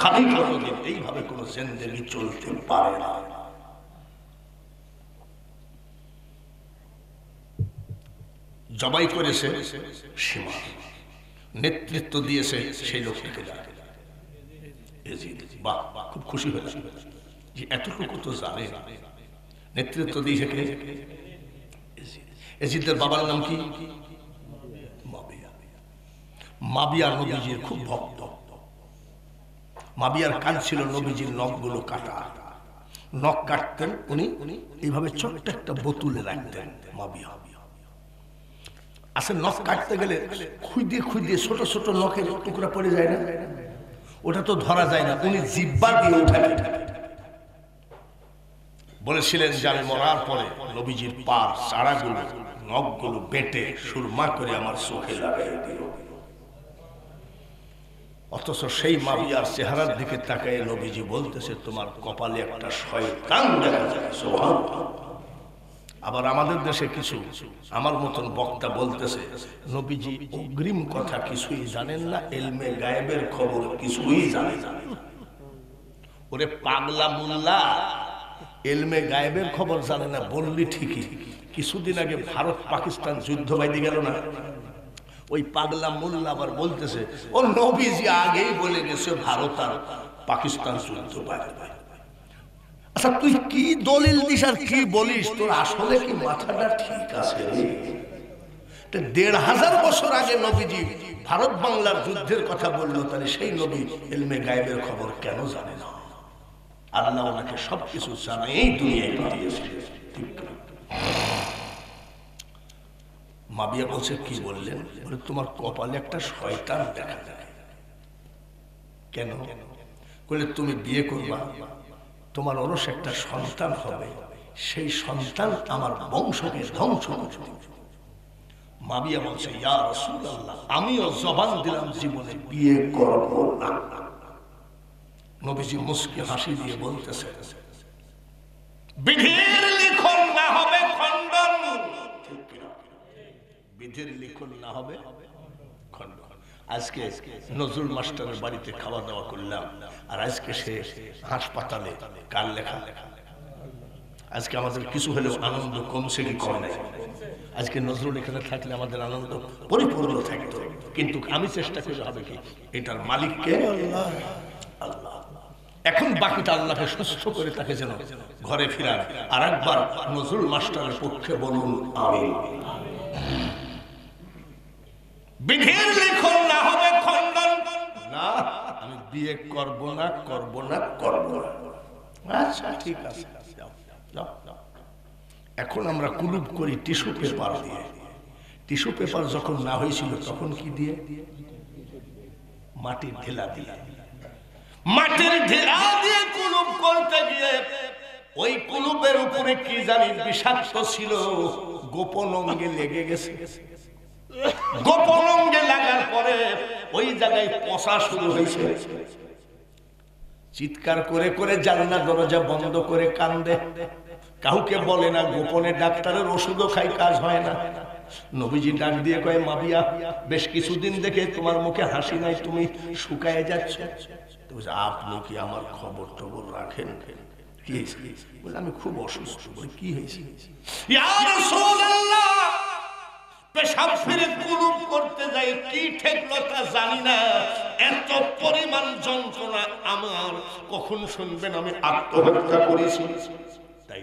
খালি যতদিন, এইভাবে কোনো জিন্দেগি চলতে পারে না। জবাই করেছে সীমা, নেতৃত্ব দিয়েছে সেই লোকটিকে। বাহ, খুব খুশি হয়েছে যে এতটুকু তো জানে। নেতৃত্ব দিয়েছে কে? এজিদের বাবার নাম কি? মাবিয়া। মাবিয়া নবীজির খুব ভক্ত। মাবিয়ার কাজ ছিল নবীজির নখগুলো কাটা। নখ কাটতেন উনি এইভাবে ছোট্ট একটা বোতলে রাখতেন। মাবিয়া আসলে নখ কাটতে গেলে খুঁদিয়ে খুঁদিয়ে ছোট ছোট নখের টুকরা পড়ে যায় না, ওটা তো ধরা যায় না, উনি জিব্বা দিয়ে উঠালেন। বলেছিলেন যে আমি মরার পরে নবীজির পার চারাগুলো নখগুলো বেটে সুরমা করে আমার চোখে লাগাই দিও। অথচ সেই মাবিয়ার চেহারার দিকে তাকায় নবীজি বলতেছে, তোমার কপালে একটা শয়তান দেখা যায়। সুবহানাল্লাহ। আবার আমাদের দেশে কিছু আমার মতন বক্তা বলতেছে, নবীজি অগ্রিম কথা কিছুই জানেন না, ইলমে গায়েবের খবর কিছুই জানেন না। ওরে পাগলা মোল্লা, ইলমে গায়েবের খবর জানে না বললি ঠিকই, কিছুদিন আগে ভারত পাকিস্তান যুদ্ধ বাইতে গেল না, ওই পাগলা মোল্লা আবার বলতেছে ও নবীজি আগেই বলে গেছে ভারত আর পাকিস্তান যুদ্ধ বাইতে। আচ্ছা তুই কি দলিল দিস আর কি বলিস, তোর আসলে কি মাথাটা ঠিক আছে? ১৫০০ বছর আগে নবীজি ভারত বাংলার যুদ্ধের কথা বললো, তাহলে সেই নবী ইলমে গায়েবের খবর কেন জানে না? আল্লাহ ওনাকে সবকিছু জানাই দুনিয়ায় পাঠিয়েছিল। মাবিয়া বলছে কি বললেন? বলে তোমার কপালে একটা শয়তান দেখা যায়। কেন? বলে তুমি বিয়ে করবা, তোমার ওরস একটা সন্তান হবে, সেই সন্তান আমার বংশকে ধ্বংস করবে। মাবিয়া বলছে ইয়া রাসূলুল্লাহ, আমিও জবান দিলাম জীবনে বিয়ে করব না। নবীজি মুস্কি হাসি দিয়ে বলতেছে, বিধির লিখন না হবে খণ্ডন। বিধির লিখন না হবে খণ্ডন। আজকে নজরুল মাস্টারের বাড়িতে খাওয়া দাওয়া করলাম, আর আজকে সে হাসপাতালে। কার লেখা? আজকে আমাদের কিছু হলেও আনন্দ কমছে কি কম নাই? আজকে নজরুল এখানে থাকলে আমাদের আনন্দ পরিপূর্ণ থাকতো, কিন্তু আমি চেষ্টা করে হবে কি, এটার মালিককে আল্লাহ। এখন বাকিটা আল্লাহকে সুস্থ করে তাকে যেন ঘরে ফিরান। আর একবার নজরুল মাস্টারের পক্ষে বলুন আমিন। বিধির লিখন না হবে খণ্ডন। না, আমি বিয়ে করব না, করব না, করব না। আচ্ছা ঠিক আছে, এখন আমরা কুলুপ করি টিস্যু পেপার দিয়ে। টিস্যু পেপার যখন না হয়েছিল তখন কি দিয়ে? মাটির ঢেলা দিয়ে। মাটির ঢেলা দিয়ে কুলুপ করতে গিয়ে ওই কুলুপের উপরে কি জানি বিষাক্ত ছিল, গোপন অঙ্গে লেগে গেছে। গোপন অঙ্গে লাগার পরে ওই জায়গায় পচা শুরু হয়েছে। চিৎকার করে করে জানলা দরজা বন্ধ করে কান্দে, কাউকে বলে না, গোপনে ডাক্তারের ওষুধও খাই, কাজ হয় না। নবীজি ডাক দিয়ে কয়, মাবিয়া বেশ কিছুদিন দেখে তোমার মুখে হাসি নাই, তুমি শুকায় যাচ্ছ। আপনি কি আমার খবর টবর রাখেন? কি হয়েছে? বলে আমি খুব অসুস্থ। বলে কি হয়েছে? ইয়া রাসূলুল্লাহ, পেশাব ফিরে কুলুপ করতে যাই, কি ঠেকলো তা জানি না, এত পরিমাণ যন্ত্রণা আমার, কখন শুনবেন আমি আত্মহত্যা করেছি। তাই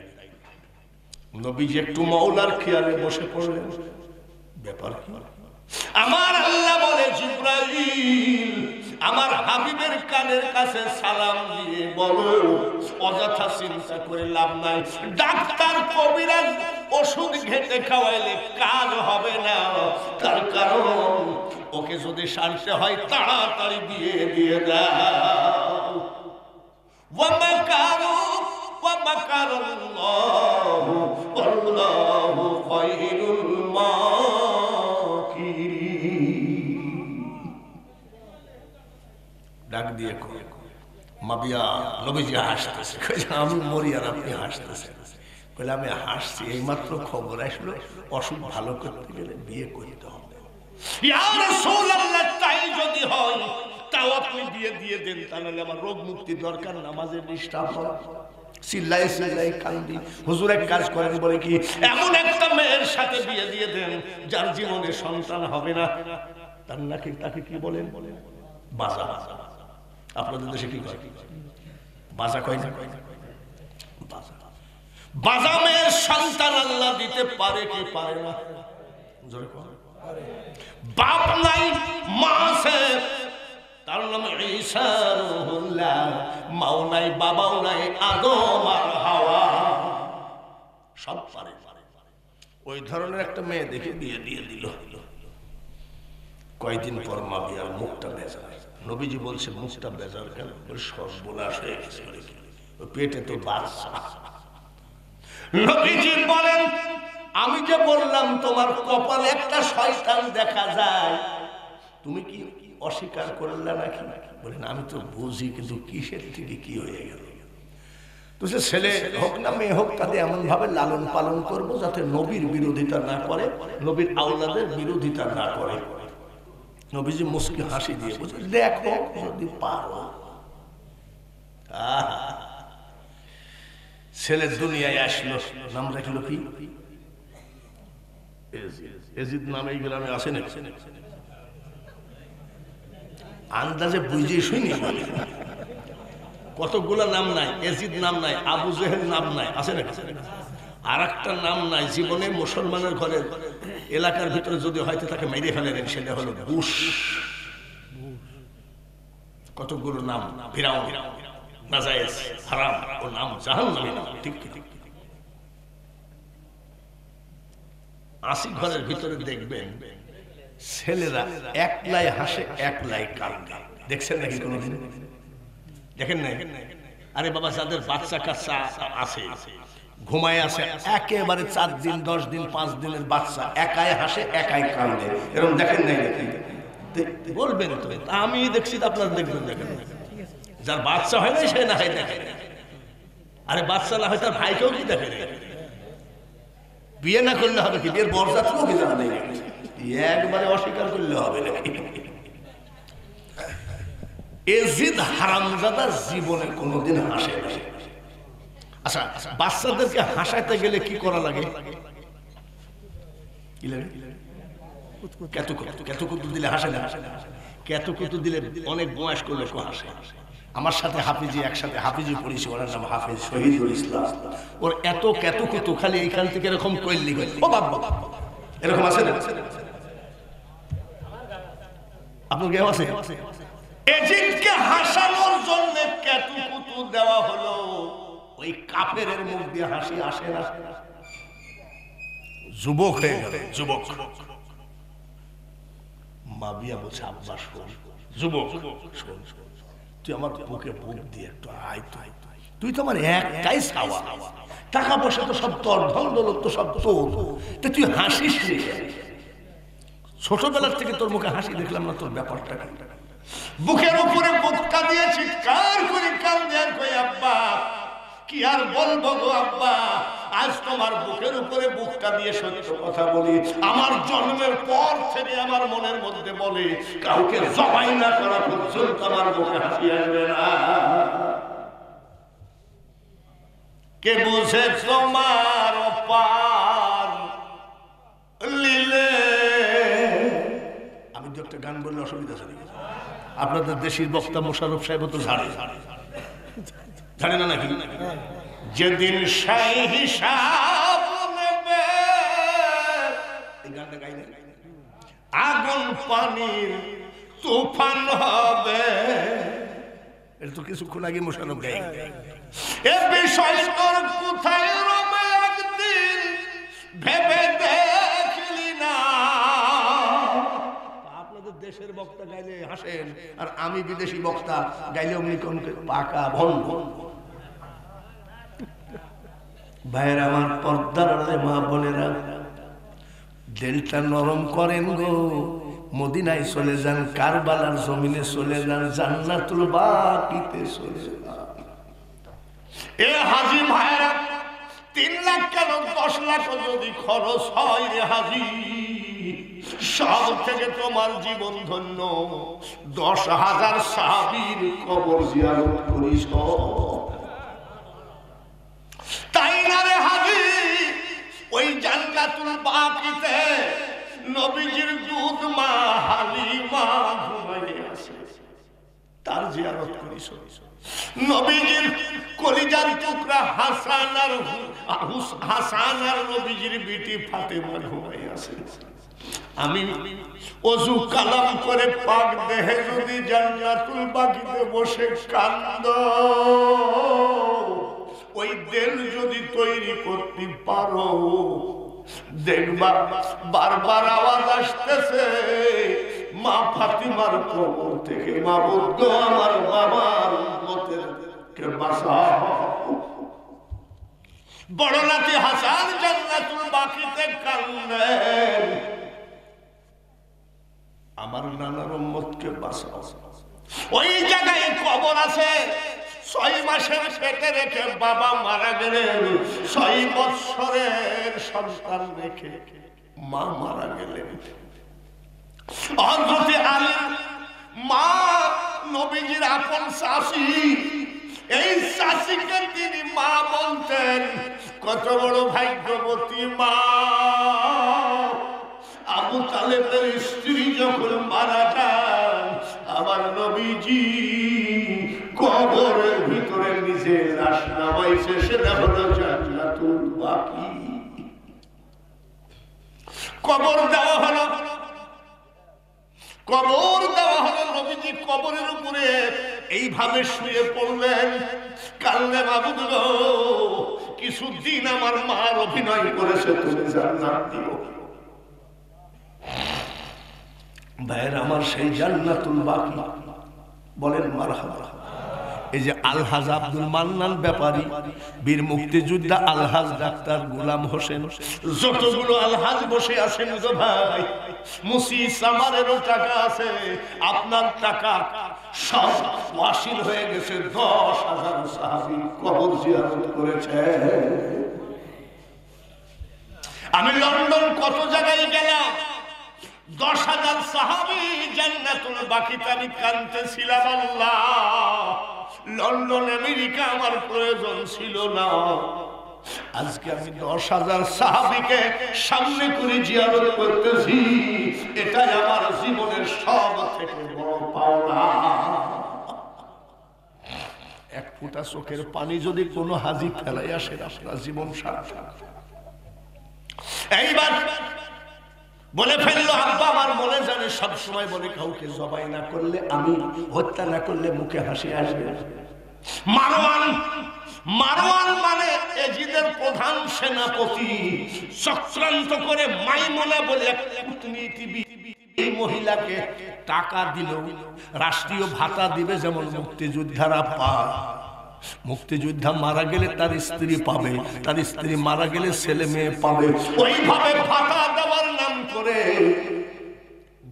নবীজি একটু মাওলার খেয়ালে বসে পড়লেন। ব্যাপার কি? আমার আল্লাহ বলে, জিবরাইল আমার হাবিবের কানের কাছে সালাম দিয়ে বলো, অযথা চিন্তা করে লাভ নাই। ডাক্তার কবিরাজ ওষুধ ঘেটে খাওয়াইলে কাজ হবে না, তার কারণ ওকে যদি শান্তি হয় তাড়াতাড়ি বিয়ে দিয়ে দাও। ওয়ামাকারু ওয়ামাকারাল্লাহু ওয়াল্লাহু খায়রুল মাকিরিন। ডাক দিয়ে মাবিয়া নবীজি হাসতেছে, আমি মরি আর আপনি হাসতেছেন। বলে আমি হাসছি, এইমাত্র খবর আসলো অসুখ ভালো করতে গেলে বিয়ে করতে হবে। ইয়া রাসূলুল্লাহ, তাই যদি হয় তাও আপনি বিয়ে দিয়ে দেন, তাহলে আমার রোগ মুক্তি দরকার, নামাজের নিষ্ঠা হয়। চিল্লাই চিল্লাই কান্দি। হুজুর এক কাজ করেন, বলে কি এমন একটা মেয়ের সাথে বিয়ে দিয়ে দেন যার জীবনে সন্তান হবে না। তার নাকি তাকে কি বলেন? বাজা। আপনাদের দেশে কি কয়? বাজা কয় না? বাজা মেয়ের সন্তান আল্লাহ দিতে পারে কি পারে না? বাপ নাই, মা আছে, তার নাম ঈসা রূহুল্লাহ। মাও নাই, বাবাও নাই, আদম আর হাওয়া সব পারে। ওই ধরনের একটা মেয়ে দেখে বিয়ে দিয়ে দিল। কয়েকদিন পর মাবিয়ার মুখটা বেজার। নবীজি বলছে মুখটা বেজার কেন? সর্বনাশ হয়ে গেছে, পেটে তো বাচ্চা। নবীজি বলেন, আমি যে বললাম তোমার কপালে একটা শয়তান দেখা যায়, তুমি কি অস্বীকার করলে নাকি? বলেন আমি তো বুঝি, কিন্তু কিসের থেকে কি হয়ে গেল? তো সে ছেলে হোক না মেয়ে হোক, তাদের এমন ভাবে লালন পালন করবো যাতে নবীর বিরোধিতা না করে, নবীর আওলাদের বিরোধিতা না করে। নবীজি মুস্কি হাসি দিয়ে বলছে, দেখো যদি পারো। ছেলে দুনিয়ায় আসলো, নাম রাখলো কি? এজিদ নামে এই গ্রামে আসে না? আন্দাজে বুঝে শুনি কতগুলা নাম নাই। এজিদ নাম নাই, আবু জেহেল নাম নাই, আছে না? আর একটা নাম নাই জীবনে মুসলমানের ঘরে এলাকার ভিতরে যদি হয়তো তাকে মেরে ফেলেন, সেটা হলো বুশ। কতগুলো নাম, ফিরাউন, নাজায়েজ, হারাম, ও নাম জাহান্নামী নাম। ঠিক ঠিক। 80 ঘরের ভিতরে দেখবেন ছেলেরা একলাই হাসে, একলাই কান্দে। দেখছেন নাকি কোনোদিন? দেখেন নাই? আরে বাবা, যাদের বাচ্চা কাচ্চা আছে, ঘুমায় আছে, একেবারে 4 দিন 10 দিন 5 দিনের বাচ্চা একাই হাসে, একাই কান্দে, এরকম দেখেন নাই? বলবেন তো, আমি দেখছি, আপনারা দেখবেন। দেখেন, যার বাচ্চা হয় না সে না হয় দেখে। আরে বাচ্চা না হয় তার ভাইকেও কি দেখে? বিয়ে না করলে হবে কি? বিয়ের বরযাত্রীও কি জানা নেই? একবারে অস্বীকার করলে হবে নাকি? এজিদ হারামজাদা জীবনে কোনোদিন হাসে না। আচ্ছা, বাচ্চাদেরকে হাসাইতে গেলে কি করা লাগে? কি লাগে? কেতুকুতু দিলে হাসে না? কেতুকুতু দিলে অনেক বয়স্ক লোক হাসে। আমার সাথে হাফিজি, একসাথে হাফিজি পড়েছি, ওনার নাম হাফিজ শহীদুল ইসলাম। ওর এত কেতুকুতু, খালি এইখান থেকে এরকম কইলি, ও বাবা, এরকম আছে না? আপনার কেউ আছে? এজিদকে হাসানোর জন্য কেতুকুতু দেওয়া হলো, ওই কাফেরের মুখ দিয়ে হাসি আসে না। যুবক হয়ে গেল, যুবক। মাবিয়া বলছে, আব্বা শোন, যুবক শোন, তুই আমার বুকে বুক দিয়ে একটু আয়। তুই তো আমার একটাই ছাওয়া, টাকা পয়সা তো সব তোর, ধন দৌলত তো সব তোর, তুই হাসিস। ছোটবেলার থেকে তোর মুখে হাসি দেখলাম না, তোর ব্যাপারটা বুকের উপরে বুকটা দিয়ে চিৎকার করে কান্দে আর কই, আব্বা কি আর বলবো গো আব্বা, আজ তোমার বুকের উপরে বুকটা দিয়ে সত্য কথা বলি, আমার জন্মের পর থেকে আমার মনের মধ্যে বলে, কাউকে জবাই না করা পর্যন্ত আমার বুকে হাসি আসবে না। কে বুঝে তোমার পার লিলে। আমি দু একটা গান বললে অসুবিধা আছে? আপনাদের দেশের বক্তা মোশাররফ সাহেব তো ঝাড়ে না নাকি? যেদিন সেই হিসাব নেবে, এই গানটা গাই না? আগুন পানির তুফান হবে, এটা তো কিছুক্ষণ আগে মোশাররফ গাই। এ বিষয় তোর কোথায় রবে একদিন, ভেবে দেখলি না। আপনাদের দেশের বক্তা গাইলে হাসেন, আর আমি বিদেশি বক্তা গাইলে অমনি কোন পাকা ভণ্ড। ভাইয়ের আমার, পর্দার আড়ালে মা বোনেরা, দিলটা নরম করেন গো, মদিনায় চলে যান, কারবালার জমিনে চলে যান, জান্নাতুল বাকিতে চলে যান। এ হাজী ভাইরা, 3 লাখ কেন 10 লাখ যদি খরচ হয় রে হাজী, সব থেকে তোমার জীবন ধন্য। 10,000 সাহাবীর কবর জিয়ারত করিস, তাই না রে হাজী? ওই জান্নাতুল বাকিতে নবীজির দুধ মা হালিমা ঘুমাইয়ে আছে, তার জিয়ারত করিস। নবীজির কলিজার টুকরা হাসান আর নবীজির বিটি ফাতেমা ঘুমাইয়ে আছে। আমি ওযু কালাম করে পাক দেহে যদি জান্নাতুল বাকিতে বসে কান্দ, ওই দিল যদি তৈরি করতে পারো, দেখবা বারবার আওয়াজ আসতেছে মা ফাতিমার কবর থেকে, মাবুদ গো আমার বাবার উম্মতকে বাঁচাও। বড় নাতি হাসান জান্নাতুল বাকিতে কান্দেন, আমার নানার উম্মতকে বাঁচাও। ওই জায়গায় কবর আছে, 6 মাসের পেটে রেখে বাবা মারা গেলেন, 6 বৎসরের সন্তান রেখে মা মারা গেলেন। হযরতে আলী মা নবীজির আপন চাচী, এই চাচীকে তিনি মা বলতেন। কত বড় ভাগ্যবতী মা! আবু তালেবের স্ত্রী যখন মারা যান, আমার নবীজি কবরের ভিতরে নিজে লাশ নামাইছে, সেটা হলো জান্নাতুল বাকি। কবর দেওয়া হলো, কবর দেওয়া হলো, নবীজি কবরের উপরে এইভাবে শুয়ে পড়লেন, কাঁদলেন, মাবুদ গো কিছুদিন আমার মার অভিনয় করেছে, তুমি জান্নাত দিও। ভাইয়ের আমার, সেই জান্নাতুল বাকি বলেন মারহাবা। এই যে আলহাজ আব্দুল মান্নান ব্যাপারী, বীর মুক্তিযোদ্ধা আলহাজ ডাক্তার গোলাম হোসেন, যতগুলো আলহাজ বসে আছেন গো ভাই, মুসিস আমারেরও টাকা আছে, আপনার টাকা সব ওয়াসিল হয়ে গেছে। 10,000 সাহাবী কবর জিয়ারত করেছে। আমি লন্ডন কত জায়গায় গেলাম, 10,000 সাহাবী জান্নাতুল বাকিতে আমি কাঁদতেছিলাম। আল্লাহ, লন্ডন আমেরিকা আমার প্রয়োজন ছিল না, আজকে আমি 10,000 সাহাবীকে সামনে করে জিয়ারত করতেছি, এটাই আমার জীবনের সব থেকে বড় পাওনা। এক ফোঁটা চোখের পানি যদি কোনো হাজী ফেলাই আসে, আপনার জীবন সার্থক। এইবার বলে ফেললো, আব্বা আমার মনে জানে, সবসময় বলে কাউকে জবাই না করলে, আমি হত্যা না করলে মুখে হাসি আসবে। মারওয়ান, মারওয়ান মানে এজিদের প্রধান সেনাপতি, চক্রান্ত করে মাইমুনা বলে কূটনীতিবিদ, এই মহিলাকে টাকা দিল, রাষ্ট্রীয় ভাতা দিবে যেমন মুক্তিযোদ্ধারা পায়। মুক্তিযোদ্ধা মারা গেলে তার স্ত্রী পাবে, তার স্ত্রী মারা গেলে ছেলে মেয়ে পাবে, ওইভাবে ভাতা দেওয়ার নাম করে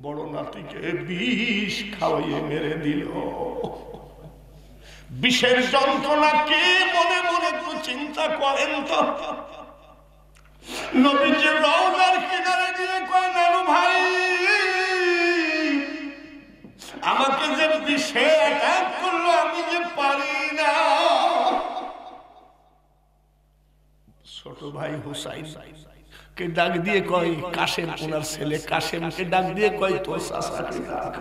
বড় নাতিকে বিষ খাওয়াইয়ে মেরে দিল। বিষের যন্ত্রণা কে মনে মনে একটু চিন্তা করেন তো। নবীজির রওজার কিনারে দিয়ে কয়, নানু ভাই আমাকে যে বিষে অ্যাটাক করলো, আমি যে পারি না। ছোট ভাই হুসাইন কে ডাক দিয়ে কয়, কাসেম ওনার ছেলে কাসেমকে ডাক দিয়ে কয়, তোর চাচাকে ডাক।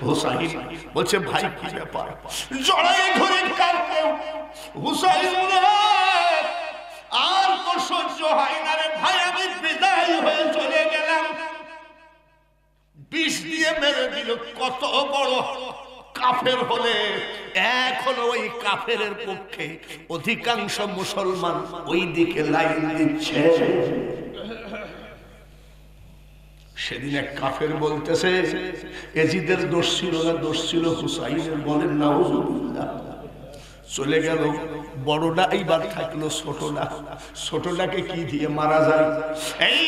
হুসাইন বলছে, ভাই কি ব্যাপার? জড়াই ধরে কাঁদতে, হুসাইন আর তো সহ্য হয় না রে ভাই, আমি বিদায় হয়ে চলে গেলাম। বিষ দিয়ে মেরে দিল, কত বড় কাফের হলে এখন ওই কাফেরের পক্ষে অধিকাংশ মুসলমান ওই দিকে লাইন দিচ্ছে। সেদিন এক কাফের বলতেছে এজিদের দোষ ছিল না, দোষ ছিল হুসাইনের। বলেন নাউজুবিল্লাহ। চলে গেল বড়টা, এইবার থাকলো ছোটটা। ছোটটাকে কি দিয়ে মারা যায়? এই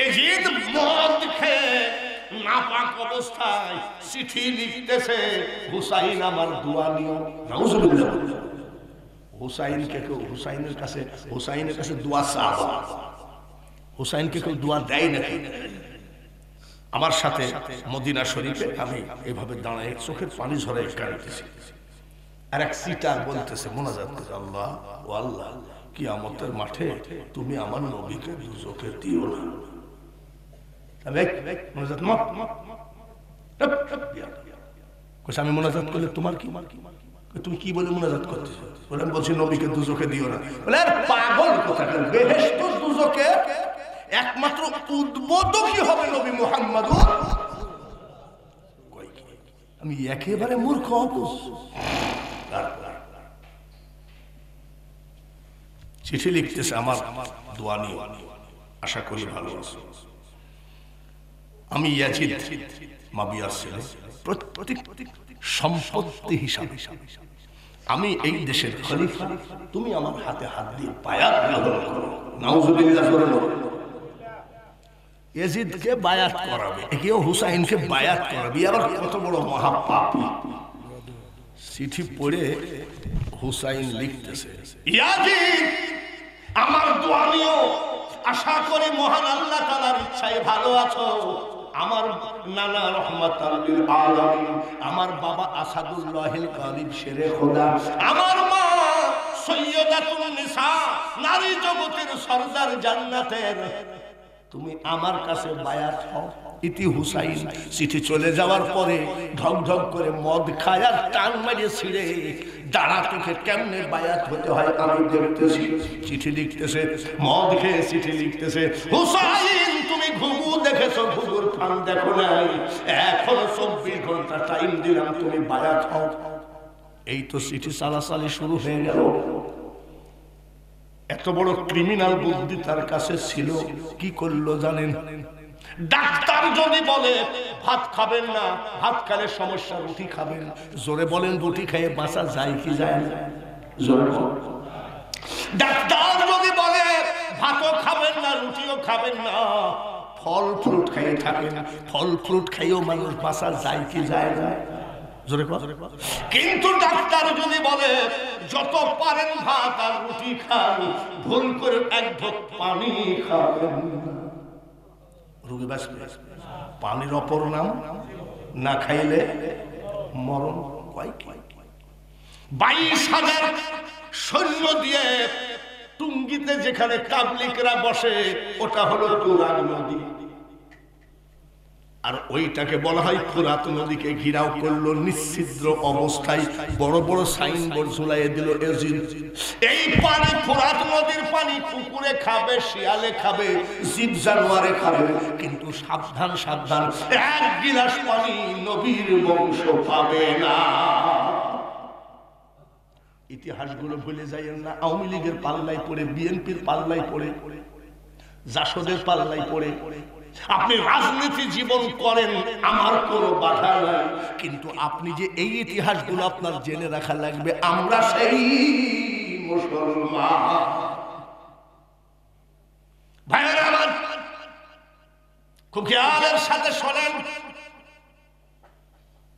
এজিদ মদ খেয়ে নাপাক অবস্থায় চিঠি লিখতেছে, হুসাইন আমার দোয়া নিও। নাউজুবিল্লাহ। হুসাইনের কাছে দোয়া চাও। হুসাইনকে কেউ দোয়া দেয় নাকি? আমার সাথে মদিনা শরীফে আমি এভাবে দাঁড়ায় চোখের পানি ঝরাই কাঁদতেছি। আর এক সিটার বলতেছে, মোনাজাত করে, আল্লাহ ও আল্লাহ, কিয়ামতের মাঠে তুমি আমার নবীকে দুজকে দিও না। আমি মোনাজাত করলে তোমার কি? তুমি কি বলে মোনাজাত করতেছো? বলে আমি বলছি নবীকে দুজকে দিও না। বলে পাগল কোথাকার, বেহেশত দুজকে একমাত্র উদ্বোধকই হবে নবী মুহাম্মদ। আমি একেবারে মূর্খ অবুঝ। চিঠি লিখতেছে, আমার দোয়া নিও, আশা করি ভালো আছো। আমি ইয়াজিদ মাবিয়ার ছেলে, প্রত্যেক সম্পত্তি হিসাবে আমি এই দেশের খলিফা। তুমি আমার হাতে হাত দিয়ে বায়াত গ্রহণ করো। নাউজুবিল্লাহ। ইয়াজিদকে বায়াত করাবে, কেউ হুসাইনকে বায়াত করাবে, আবার কত বড় মহাপাপী। চিঠি পড়ে হুসাইন লিখতেছে, ইয়াজিদ আমার দোয়া নিও, আশা করি মহান আল্লাহ তাআলার ইচ্ছায় ভালো আছো। আমার নানা রহমাতাল লিল আলামিন, আমার বাবা আসাদুল্লাহিল গালিব শেরে খোদা, আমার মা সৈয়দাতুন নিসা, নারী জগতের সরদার জান্নাতের, তুমি আমার কাছে বায়াত হও। ইতি হুসাইন। চিঠি চলে যাওয়ার পরে ঢক ঢক করে মদ খায় আর টান মারিয়ে ছিঁড়ে দাঁড়া তোকে কেমনে বায়াত হতে হয় আমি দেখতেছি। চিঠি লিখতেছে, মদ খেয়ে চিঠি লিখতেছে, হুসাইন তুমি ঘুঘু দেখেছো, ঘুঘুর ফান দেখো নাই, এখনো 24 ঘন্টা টাইম দিলাম, তুমি বায়াত হও। এই তো চিঠি চালাচালি শুরু হয়ে গেল। এত বড় ক্রিমিনাল বুদ্ধি তার কাছে ছিল। কি করলো জানেন? ডাক্তার যদি বলে ভাত খাবেন না, ভাত খেলে সমস্যা, রুটি খাবেন, জোরে বলেন রুটি খেয়ে বাঁচা যায় কি যায় না? জোরে বলেন। ডাক্তার যদি বলে ভাতও খাবেন না, রুটিও খাবেন না, ফল ফ্রুট খেয়ে থাকেন, ফল ফ্রুট খেয়েও মানুষ বাঁচা যায় কি যায় না? কিন্তু ডাক্তার যদি বলে যত পারেন ভাত আর রুটি খান, ভুল করে এক ঢোক পানি খাবেন, রোগী বাঁচবে। পানির অপর নাম না খাইলে মরণ। 22,000 সৈন্য দিয়ে টুঙ্গিতে যেখানে তাবলিগরা বসে, ওটা হলো তুরাগ নদী। আর ওইটাকে বলা হয় ফুরাত নদীকে ঘিরাও করলো নিশ্চিদ্র অবস্থায়, বড় বড় সাইনবোর্ড ঝুলাইয়ে দিল এজিদ। এই পানি, ফুরাত নদীর পানি কুকুরে খাবে, শিয়ালে খাবে, জীব জানোয়ারে খাবে, কিন্তু সাবধান সাবধান, এক গিলাস পানি নবীর বংশ পাবে না। ইতিহাসগুলো ভুলে যাইয়েন না। আওয়ামী লীগের পাল্লাই পড়ে, বিএনপির পাল্লাই পড়ে, জাসদের পাল্লাই পড়ে আপনি রাজনীতি জীবন করেন, আমার কোনো বাধা নাই, কিন্তু আপনি যে এই ইতিহাসগুলো আপনার জেনে রাখা লাগবে। আমরা সেই মুসলমান। ভাইয়েরা আমার, খুব খেয়ালের সাথে শোনেন।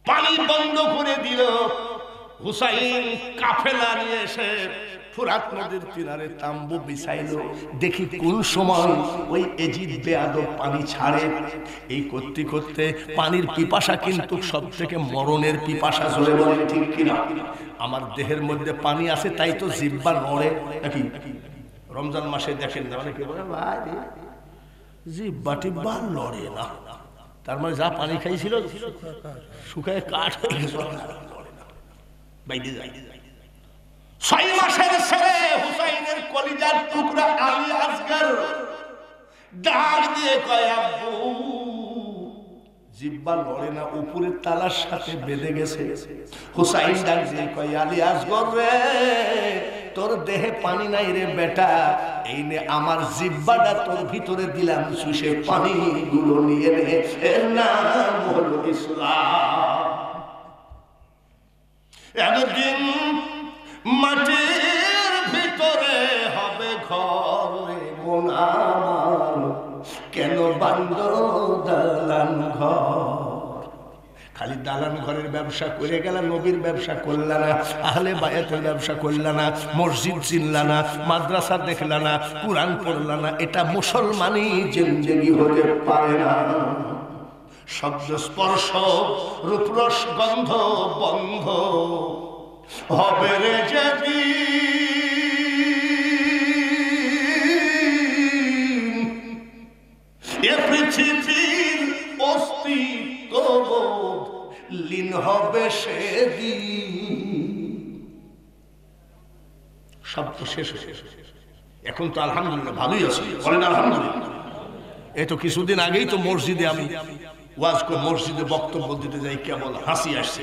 পানি বন্ধ করে দিল। হুসাইন কাফেলা নিয়ে এসে ফুরাত নদীর কিনারে তাম্বু বিছাইল। দেখি কোন সময় ওই এজিদ বেয়াদব পানি ছাড়ে। এই করতে করতে পানির পিপাসা কিন্তু সব থেকে মরণের পিপাসা। জোরে বলেন ঠিক কিনা? আমার দেহের মধ্যে পানি আছে তাই তো জিহ্বা নড়ে নাকি? রমজান মাসে দেখেন না অনেকে বলে ভাই জিহ্বা টিব্বা নড়ে না, তার মানে যা পানি খাইছিল শুকায় কাঠ হয়ে গেছে, বাইরে যায়। 6 মাসের ছেলে হুসাইনের কলিজার টুকরা আলী আসগর ডাক দিয়ে কয়, আব্বু জিব্বা লড়ে না, উপরের তালার সাথে বেঁধে গেছে। হুসাইন ডাক দিয়ে কয়, আলী আসগর রে, তোর দেহে পানি নাই রে বেটা, এই নে আমার জিব্বাটা তোর ভিতরে দিলাম, সুষে পানিগুলো নিয়ে নে, এর নাম হলো ইসলাম। একদিন মাটির ভিতরে হবে ঘর রে মন আমার, কেন বান্ধ দালান ঘর? খালি দালান ঘরের ব্যবসা করে গেলা, নবীর ব্যবসা করলা না, আহলে বায়াতের ব্যবসা করলা না, মসজিদ চিনলা না, মাদ্রাসা দেখলা না, কুরআন পড়লা না, এটা মুসলমানই জিন্দেগি হতে পারে না। শব্দ স্পর্শ রূপরস গন্ধ বন্ধ হবে রে যেদিন, এ পৃথিবীর অস্তিত্ব লীন হবে সেদিন। শব্দ শেষ হয়ে এখন তো আলহামদুলিল্লাহ ভালোই আছি, বলেন আলহামদুলিল্লাহ। এই তো কিছুদিন আগেই তো মসজিদে আমি ওয়াজ করে মসজিদে বক্তব্য দিতে যাই, কেবল হাসি আসছে।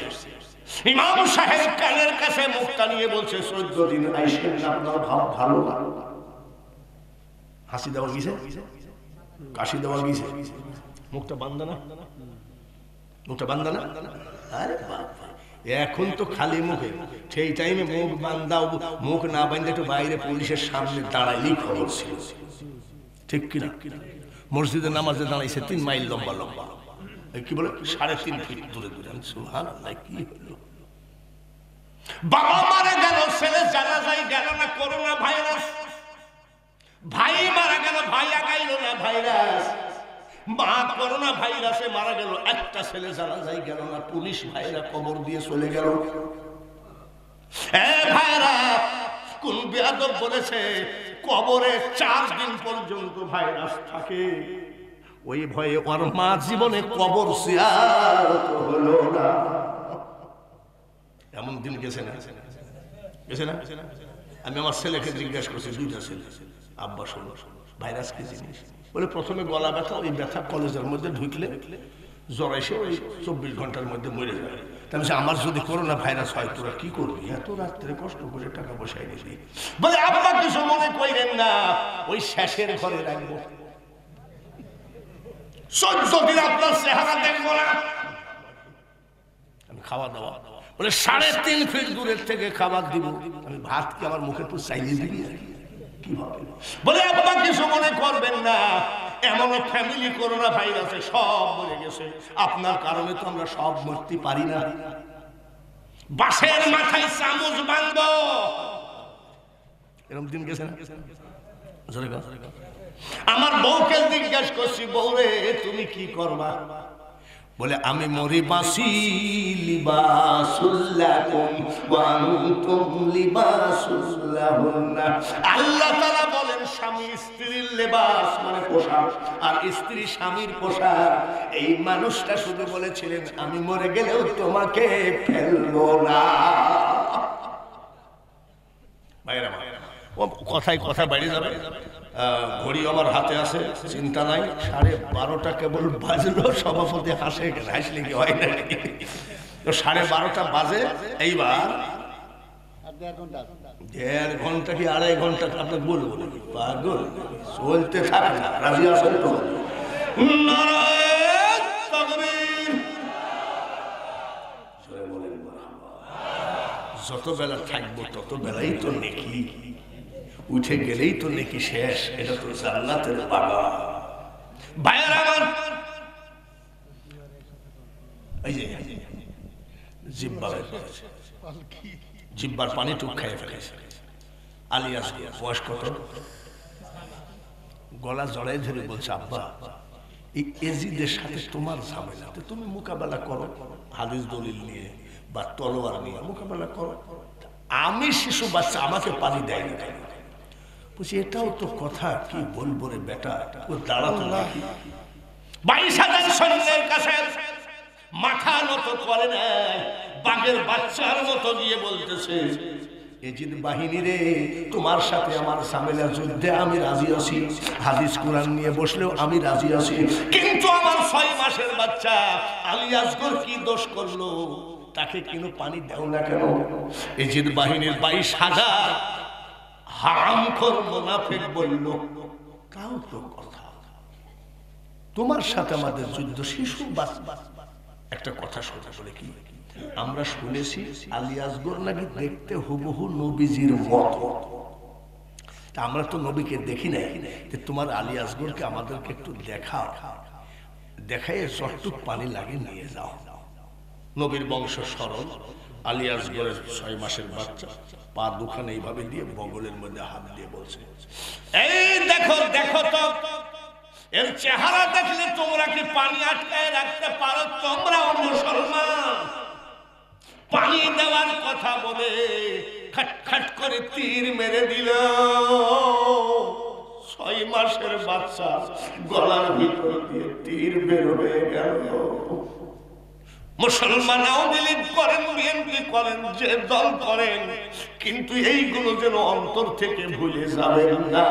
ইমাম সাহেব কানের কাছে মুখটা নিয়ে বলছে, 14 দিন আইসেন না, আপনার ভাব ভালো না। হাসি দেওয়া গেছে, কাশি দেওয়া গেছে, মুখটা বান্ধা না, মুখটা বান্ধা না। আরে বাবা, এখন তো খালি মুখে, সেই টাইমে মুখ বান্ধাও, মুখ না বান্ধে একটু বাইরে পুলিশের সামনে দাঁড়াইলেই খবর ছিল, ঠিক কিনা? মসজিদের নামাজে দাঁড়াইছে 3 মাইল লম্বা লম্বা, কি বলে 3.5 ফিট দূরে দূরে। সুবহানাল্লাহ, কি হলো? বাবা মারা গেল, ছেলে জানাজায় গেল না, করোনা ভাইরাস। ভাই মারা গেল, ভাই আগাইল না, ভাইরাস। মা করোনা ভাইরাসে মারা গেল, একটা ছেলে জানাজায় গেল না, পুলিশ ভাইরা কবর দিয়ে চলে গেল। ভাইরা, কোন বেয়াদব বলেছে কবরে 4 দিন পর্যন্ত ভাইরাস থাকে? ওই ভয়ে ওর মা জীবনে কবর জিয়ারত হলো না। এমন দিন গেছে না, গেছে না? আমি আমার ছেলেকে জিজ্ঞাসা করছি, 2টা ছেলে, আব্বা শোনো ভাইরাস কি জিনিস? বলে প্রথমে গলা ব্যথা, ওই ব্যথা কলেজের মধ্যে ঢুকলে জ্বর এসে ওই 24 ঘন্টার মধ্যে মরে যায়। তাহলে আমার যদি করোনা ভাইরাস হয় তোরা কি করবি? এত রাত্রে কষ্ট করে টাকা পয়সা এনেছি। বলে আব্বা কিছু মনে করেন না, ওই শেষের ঘরে রাখবো, 14 দিন আপনার চেহারা দেখবো না। আমি খাওয়া দাওয়া, বলে 3.5 ফিট দূরের থেকে খাবার দিব, আমি ভাত কি আমার মুখে তো চাইয়ে দিবি? বলে আব্বা কিছু মনে করবেন না, এমন ফ্যামিলি করোনা ভাইরাসে সব মরে গেছে, আপনার কারণে তো আমরা সব মরতে পারি না। বাঁশের মাথায় চামচ বাঁধবো, এরকম দিন গেছে না? আমার বউকে জিজ্ঞাসা করছি, বউরে তুমি কি করবা? বলে আমি মরি বাঁচি লিবাসুল্লাকুম ওয়া আনতুম লিবাসুল্লাহুন্না। আল্লাহ তাআলা বলেন স্বামী স্ত্রীর লেবাস মানে পোশাক, আর স্ত্রী স্বামীর পোশাক। এই মানুষটা শুধু বলেছিলেন আমি মরে গেলেও তোমাকে ফেলবো না। ভাইরা, কথায় কথা বাইরে যাবে। ঘড়ি আমার হাতে আছে, চিন্তা নাই। 12:30 কেবল বাজলো, সভাপতি হাসে, হাসলে কি হয় না? 12:30 বাজে। এইবার 1.5 ঘন্টা কি 2.5 ঘন্টা আপনাকে বলবো নাকি? পাগল, চলতে থাকে না। রাজি আছেন তো? যত বেলা থাকবো তত বেলাই তো নেকি, উঠে গেলেই তো নেকি শেষ। এটা তো জান্নাতের বাগান। ভাইয়েরা আমার, এই যে জিব্বার পানি টুক খাইয়ে ফেলেছে। আলিয়াস বয়স কত? গলা জড়াই ধরে বলছে, আব্বা এই এজিদের সাথে তোমার ঝামেলাতে তুমি মোকাবেলা করো, হাদিস দলিল নিয়ে বা তলোয়ার নিয়ে মোকাবেলা করো। আমি শিশু বাচ্চা, আমাকে পানি দেয় না। বলছি এটাও তো কথা, কি বলবো রে বেটা, ও দাঁড়াতো না। 22,000 সৈন্যের কাছে মাথা নত করে নাই, বাঘের বাচ্চার মতো গিয়ে বলতেছে এজিদ বাহিনী রে, তোমার সাথে আমার ঝামেলা যুদ্ধে আমি রাজি আছি, হাদিস কোরআন নিয়ে বসলেও আমি রাজি আছি, কিন্তু আমার 6 মাসের বাচ্চা আলী আসগর কি দোষ করলো, তাকে কিন্তু পানি দাও না কেন? এজিদ বাহিনীর 22,000 হারামখোর মুনাফিক বলল, তাও তো কথা, তোমার সাথে আমাদের যুদ্ধ, শিশু বাচ্চা। একটা কথা শোনা বলে কি, আমরা শুনেছি আলী আসগর নাকি দেখতে হুবহু নবীজির মতো। তা আমরা তো নবীকে দেখি নাই, তোমার আলী আসগরকে আমাদেরকে একটু দেখাও, দেখাই যতটুক পানি লাগে নিয়ে যাও। নবীর বংশ সরল, আলী আসগরের 6 মাসের বাচ্চা পা দুখানে এইভাবে দিয়ে বগলের মধ্যে হাত দিয়ে বলছে, এই দেখো দেখো তো, এর চেহারা দেখলে তোমরা কি পানি আটকায় রাখতে পারো? তোমরাও মুসলমান। পানি দেওয়ার কথা বলে খটখট করে তীর মেরে দিল। 6 মাসের বাচ্চা গলার ভিতর দিয়ে তীর বের হয়ে গেল। মুসলমান আওয়ামী লীগ করেন, বিএনপি করেন, যে দল করেন, কিন্তু এইগুলো যেন অন্তর থেকে ভুলে যাবেন না।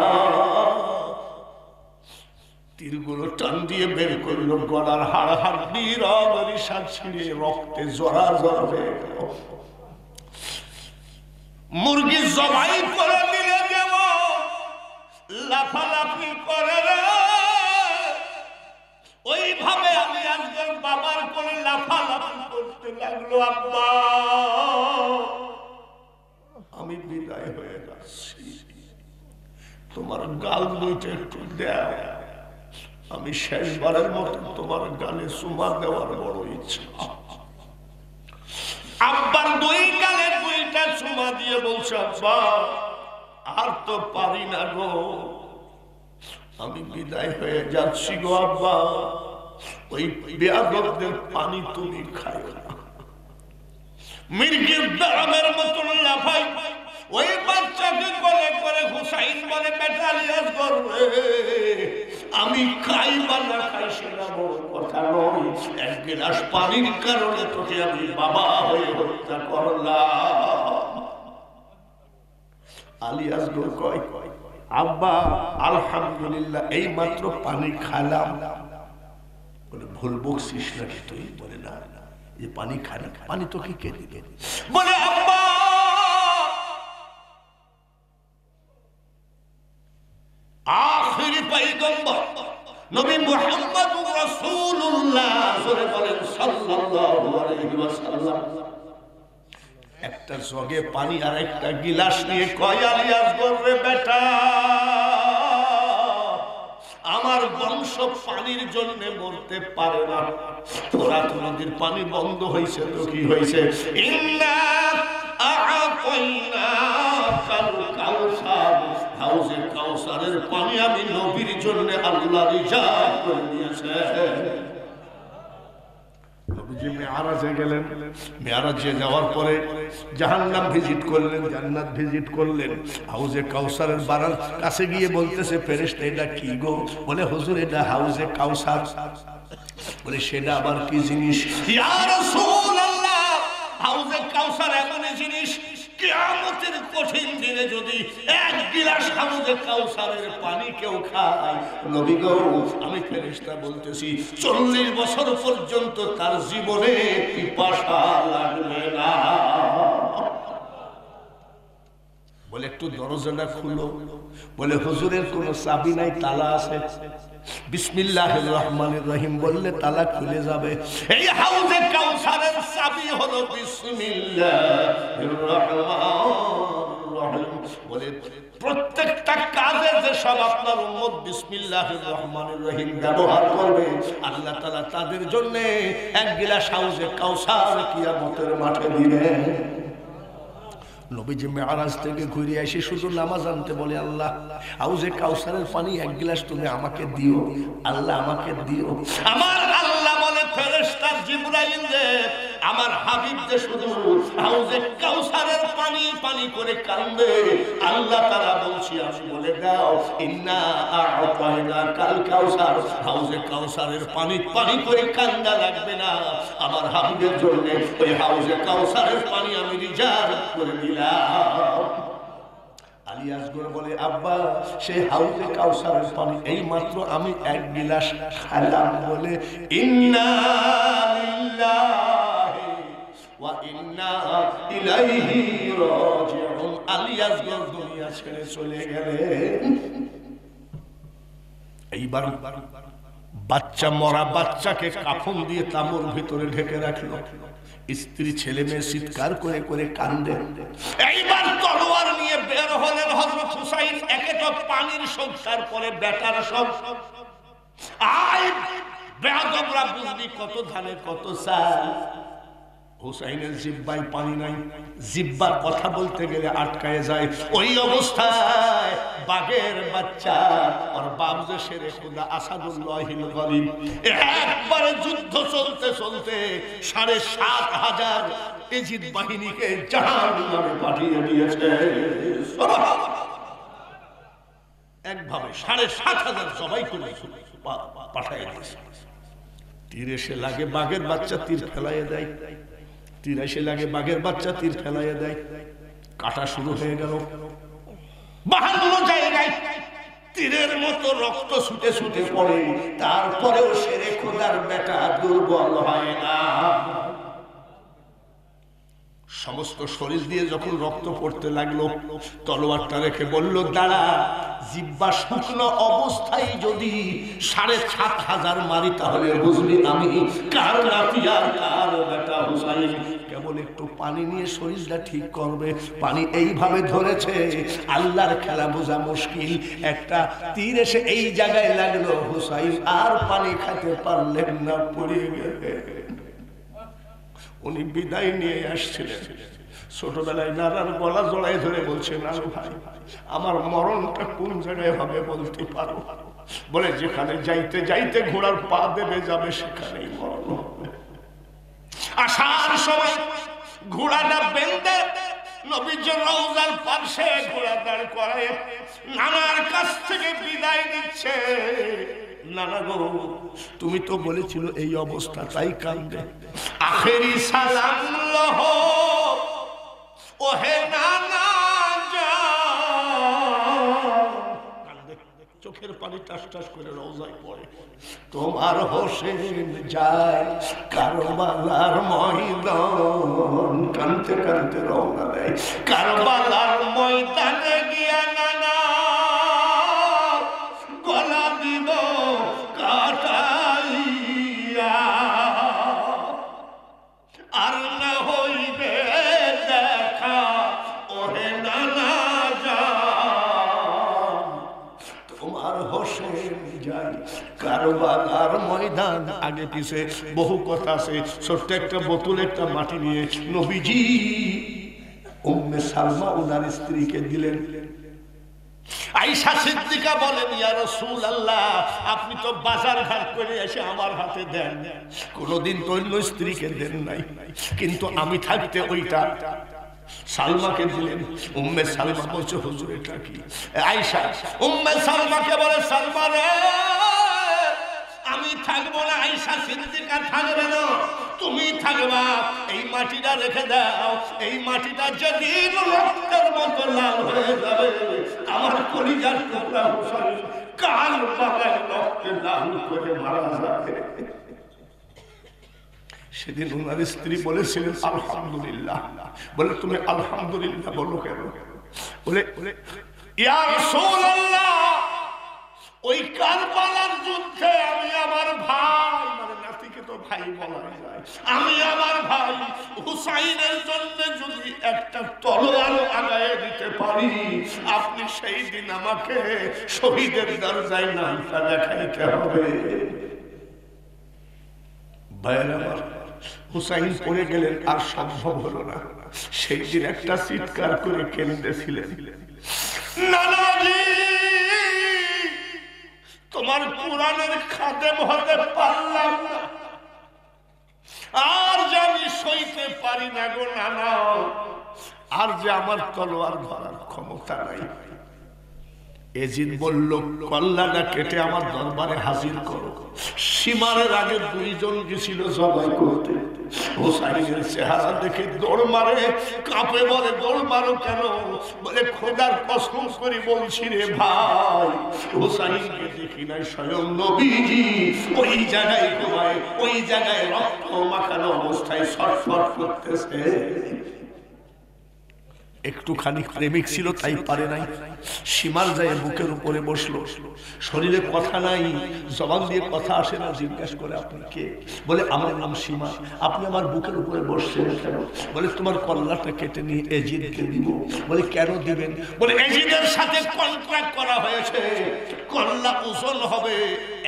তীরগুলো টান দিয়ে বের করল, গলার হাড় হাড্ডি রক্ত ছিঁড়ে রক্তে জড়াজড় হয়ে গেল। মুরগি জবাই করে দিলে যেমন লাফালাফি করে রে, ওইভাবে আমি একজন বাবার কোলে লাফালাফি করতে লাগলো। আব্বা, আমি বিদায় হয়ে যাচ্ছি, তোমার গাল দুইটা একটু দেয়, আমি শেষবারের মতো তোমার গালে চুমা দেওয়ার বড় ইচ্ছা। আব্বার 2 গালে 2টা চুমা দিয়ে বলছে, আব্বা আর তো পারি না গো, আমি বিদায় হয়ে যাচ্ছি গো আব্বা, ওই বেয়াদবদের পানি তুমি খাও না। মির্গির দামের মতন লাফাই ওই বাচ্চাকে কোলে করে হুসাইন বলে, বেটা আলী আসগর রে, আমি খাই বা না খাই সেটা বড় কথা নয়, 1 গ্লাস পানির কারণে তোকে আমি বাবা হয়ে হত্যা করলাম। আলী আসগর কয়, আব্বা আলহামদুলিল্লাহ, এই মাত্র পানি খালাম। বলে, ভুল বকছিস নাকি তুই? বলে, না, এই পানি খালি, পানি তোকে কে দিবে? বলে, আব্বা আখিরি পয়গম্বর নবী মুহাম্মদুর রাসূলুল্লাহ সাল্লাল্লাহু আলাইহি ওয়াসাল্লাম একটা জগে পানি আর একটা গিলাস নিয়ে কয়, আলী আসগর রে বেটা, আমার বংশ পানির জন্য মরতে পারে না, তোরা তোমাদের পানি বন্ধ হয়েছে তো কি হয়েছে? ইন্না আ'তাইনাকাল কাউসার, হাউজে কাউসারের পানি আমি নবীর জন্য আল্লাহ রিজার্ভ করে দিয়েছে। নবীজি মেরাজে গেলেন, মেরাজে যাওয়ার পরে জাহান্নাম ভিজিট করলেন, জান্নাত ভিজিট করলেন। হাউজে কাউসারের বারার কাছে গিয়ে বলতেছে, ফেরেশতা এটা কি গো? বলে, হুজুর এটা হাউজে কাউসার। বলে, সেটা আবার কি জিনিস? ইয়া রাসূলুল্লাহ, হাউজে কাউসার এমন জিনিস, কিয়ামতের কঠিন দিনে যদি 1 গিলাস হাউজে কাউসারের পানি কেউ খায়, নবী গো আমি ফেরেশতা বলতেছি 40 বছর পর্যন্ত তার জীবনে পিপাসা লাগবে না। বলে, একটু দরজাটা খুলো। বলে, হুজুরের কোনো চাবি নাই, তালা আছে। বিসমিল্লাহির রহমানির রহিম বললে তালা খুলে যাবে। এই হাউজে কাউসারের চাবি হলো বিসমিল্লাহির রহমানির রহিম। বলে, প্রত্যেকটা কাজে যে সব আপনার উম্মত বিসমিল্লাহির রহমানির রহিম ব্যবহার করবে, আল্লাহ তাআলা তাদের জন্য 1 গিলাস হাউজে কাউসার কিয়ামতের মাঠে দিবেন। নবীজি মেরাজ থেকে ঘুরে এসে শুধু নামাজ আনতে বলে, আল্লাহ হাউজে কাউসারের পানি 1 গ্লাস তুমি আমাকে দিও, আল্লাহ আমাকে দিও। আমার আল্লাহ বলে, ফেরেশতা জিবরাইল রে, আমার হাবিব যে শুধু হাউজে কাউসারের পানি পানি করে কান্দে। আল্লাহ তাআলা বলছি আমি বলে দাও ইন্না আ'তাইনাকাল কাউসার, হাউজে কাউসারের পানি পানি করে কান্দা লাগবে না, আমার হাবিবের জন্য ওই হাউজে কাউসারের পানি আমি রিজার্ভ করে দিলাম। আলী আসগর বলে আব্বা সেই হাউজে কাউসারের পানি এই মাত্র আমি এক গিলাস খেলাম বলে ইন্না লিল্লাহি ওয়া ইন্না ইলাইহি রাজিউন। আলী আসগর দুনিয়া ছেড়ে চলে গেলেন। এইবার বাচ্চা মরা বাচ্চাকে কাফন দিয়ে তাঁবুর ভিতরে ঢেকে রাখলো। স্ত্রী ছেলে মেয়ে চিৎকার করে করে কান্দে। এইবার তলোয়ার নিয়ে বের হলেন হযরত হুসাইন। একে তো পানির সংসার করে বেটার সব আই বেয়াদবরা বুঝলি কত ধানে কত চাল। হুসাইনের জিহ্বায় পানি নাই, জিহ্বার কথা বলতে গেলে আটকায় যায়। ওই অবস্থায় বাঘের বাচ্চা আর বাপ যে শেরে খুদা আসাদুল্লাহিল গলিব একবারে যুদ্ধ চলতে চলতে ৭,৫০০ এজিদ বাহিনীকে জাহান্নামে পাঠিয়ে দিয়েছে। একভাবে ৭,৫০০ জবাই করে পাঠিয়ে দিয়েছে। তীর এসে লাগে বাঘের বাচ্চা তীর ফেলাইয়ে দেয়, তীর এসে লাগে বাঘের বাচ্চা তীর ফেলাইয়ে দেয়। কাটা শুরু হয়ে গেল। ৫২ জায়গায় তীরের মতো রক্ত ছুটে ছুটে পড়ে, তারপরেও শেরে খোদার বেটা দুর্বল হয় না। সমস্ত শরীর দিয়ে যখন রক্ত পড়তে লাগলো, তলোয়ারটা রেখে বলল দাঁড়া, জিহ্বা শুকনো অবস্থায় যদি ৭,৫০০ মারি তাহলে বুঝবি আমি কার নাতি আর কার বেটা হুসাইন। কেবল একটু পানি নিয়ে শরীরটা ঠিক করবে। পানি এইভাবে ধরেছে, আল্লাহর খেলা বোঝা মুশকিল। একটা তীর এসে এই জায়গায় লাগলো, হুসাইন আর পানি খেতে পারলেন না, পড়ে গেলেন। উনি বিদায় নিয়ে আসছিলেন। ছোটবেলায় নানার গলা জড়াই ধরে বলছে নানু ভাই আমার মরণটা কোন জায়গায় হবে বলতে পারো? বলে যেখানে যাইতে যাইতে ঘোড়ার পা দেবে যাবে সেখানেই মরণ হবে। আসার সময় ঘোড়াটা বেঁধে নবীজির রওজার পাশে ঘোড়া দাঁড় করায় নানার কাছ থেকে বিদায় নিচ্ছে। নানা গো তুমি তো বলেছিল এই অবস্থা, তাই কান্দে। আখেরি সালাম লহ ওহে নানা জান। চোখের পানি টাস টাস করে রওজায় পড়ে। তোমার হোসেন যায় কারবালার ময়দান, কানতে কানতে রওনা দেয় কারবালার ময়দানে গিয়া নানা গলা দিব কাটাইয়া, আর না হইবে দেখা ওহে নানা জান। তোমার হোসেন যায় কারবালার ময়দান। আগে পিছে বহু কথা আছে। ছোট্ট একটা বোতল একটা মাটি নিয়ে নবীজি উম্মে সালমা ওনার স্ত্রীকে দিলেন। আয়েশা সিদ্দিকা বলেন ইয়া রাসূলুল্লাহ আপনি তো বাজার ঘাট করে এসে আমার হাতে দেন, কোনদিন তো অন্য স্ত্রীকে দেন নাই, কিন্তু আমি থাকতে ওইটা সালমাকে দিলেন। উম্মে সালমা বলছে হুজুর এটা কি? আয়েশা উম্মে সালমাকে বলে সালমা রে আমি থাকবো না, আয়েশা সিদ্দিকা থাকবে না, তুমি থাকবা। এই মাটিটা রেখে দাও, এই মাটিটা যেদিন রক্তের মতো লাল হয়ে যাবে আমার কলিজার টুকরা হুসাইন কারবালায় রক্তে লাল করে মারা যাবে। সেদিন ওনার স্ত্রী বলেছিলেন আলহামদুলিল্লাহ। বলে তুমি আলহামদুলিল্লাহ বলো কেন? বলে ইয়া রাসূলুল্লাহ ওই কারবালার যুদ্ধে আমি আমার ভাই, মানে নাতিকে তো ভাই বলা যায়, আমি আমার ভাই হুসাইনের জন্য যদি একটা তলোয়ার আগায় দিতে পারি আপনি সেই দিন আমাকে শহীদের দরজায় নামটা দেখাইতে হবে। ভাইয়ের আমার হুসাইন পড়ে গেলেন, আর সম্ভব হলো না। সেই দিন একটা চিৎকার করে কেঁদেছিলেন নানাজি তোমার কোরআনের খাদেম হতে পারলাম না, আর জানি সইতে পারি না গো নানা, আর যে আমার তলোয়ার ধরার ক্ষমতা নাই। এজিদ বলল, কল্লাটা কেটে আমার দরবারে হাজির করো। সীমারের আগে দুইজন গেছিল জবাই করতে। হোসাইনের চেহারা দেখে দৌড় মারে, কাঁপে, বলে দৌড় মারো কেন? বলে খোদার কসম করে বলছি রে ভাই, হোসাইনকে দেখি নাই, স্বয়ং নবীজি ওই জায়গায় ঘুমায়, ওই জায়গায় রক্ত মাখানো অবস্থায় ছটফট করতেছে। একটুখানি প্রেমিক ছিল তাই পারে নাই। সীমার যায় বুকের উপরে বসলো, শরীরে কথা নাই, জবান দিয়ে কথা আসে না। জিজ্ঞাসা করে, আপনি কে? বলে, আমার নাম সীমা। আপনি আমার বুকের উপরে বসছেন কেন? বলে, তোমার কল্লাটা কেটে নিয়ে এজিদকে দিব। বলে, কেন দিবেন? বলে, এজিদের সাথে কন্ট্রাক্ট করা হয়েছে, কল্লা ওজন হবে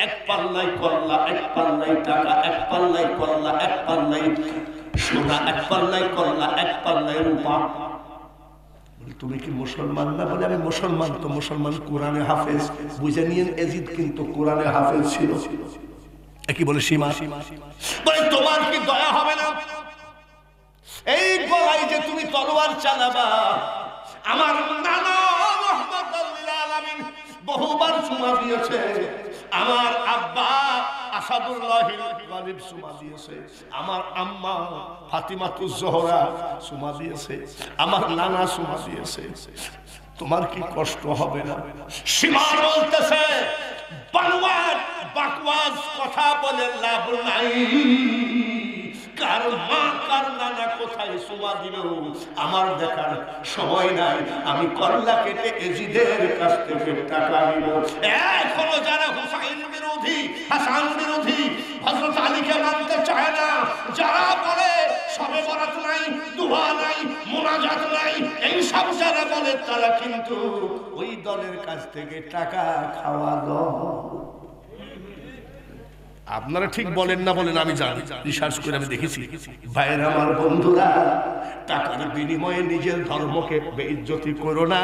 এক পাল্লাই কল্লা, এক পাল্লাই টাকা, এক পাল্লাই কল্লা, এক পাল্লাই সোনা, এক পাল্লাই কল্লা, এক পাল্লাই রূপা। তুমি কি মুসলমান না? বলে, আমি মুসলমান। তো মুসলমান কোরআনে হাফেজ, বুঝে নিয়েন এজিদ কিন্তু কোরআনে হাফেজ ছিল। কি বলে সীমা? বলে, তোমার কি দয়া হবে না? এই গলায় যে তুমি তলোয়ার চালাবা, আমার নানা রাহমাতুল লিল আলামিন বহুবার চুমা দিয়েছে, আমার আব্বা আসাদুল্লাহিল গালিব চুমা দিয়েছে, আমার আম্মা ফাতিমাতুজ জোহরা চুমা দিয়েছে, আমার নানা চুমা দিয়েছে, তোমার কি কষ্ট হবে না? সীমা বলতেছে, বানোয়াট বাকওয়াস কথা বলে লাভ নাই। কার মা কার নানা কোথায় চুমা দিল আমার দেখার সময় নাই। আমি কল্লা কেটে এজিদের কাছ থেকে টাকা নিব। এখনো যারা হুসাইন বিরোধী, হাসান বিরোধী, হযরত আলীকে মানতে চায় না, যারা বলে সবে বরাত নাই, দুয়া নাই, মুনাজাত নাই, এই সব যারা বলে, তারা কিন্তু ওই দলের কাছ থেকে টাকা খাওয়া দল। আপনারা ঠিক বলেন না বলেন, আমি জানি, রিসার্চ করে আমি দেখেছি। ভাইয়ের আমার, বন্ধুরা, টাকার বিনিময়ে নিজের ধর্মকে বেইজ্জতি করো না,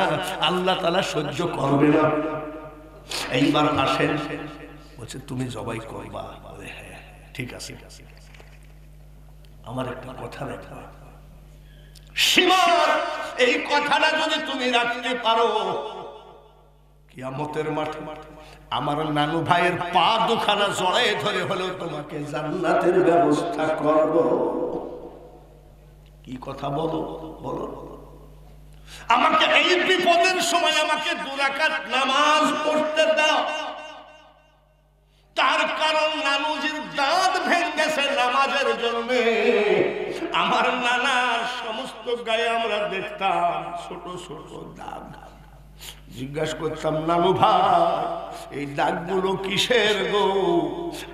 আল্লাহ তাআলা সহ্য করবে না। এইবার আসেন, বলছে তুমি জবাই করবা? বলে, হ্যাঁ ঠিক আছে। আমার একটা কথা রাখা, সীমার এই কথাটা যদি তুমি রাখতে পারো, কিয়ামতের মাঠে আমার নানু ভাইয়ের পা দুখানা জড়ায় ধরে হলেও তোমাকে জান্নাতের ব্যবস্থা করব। কি কথা বলো, বলো। আমাকে এই বিপদের সময় আমাকে 2 রাকাত নামাজ পড়তে দাও। তার কারণ নানুজির দাঁত ভেঙেছে নামাজের জন্য। আমার নানার সমস্ত গায়ে আমরা দেখতাম ছোট ছোট দাগ। জিজ্ঞাসা করতাম, নানু ভাই এই দাগগুলো কিসের গো?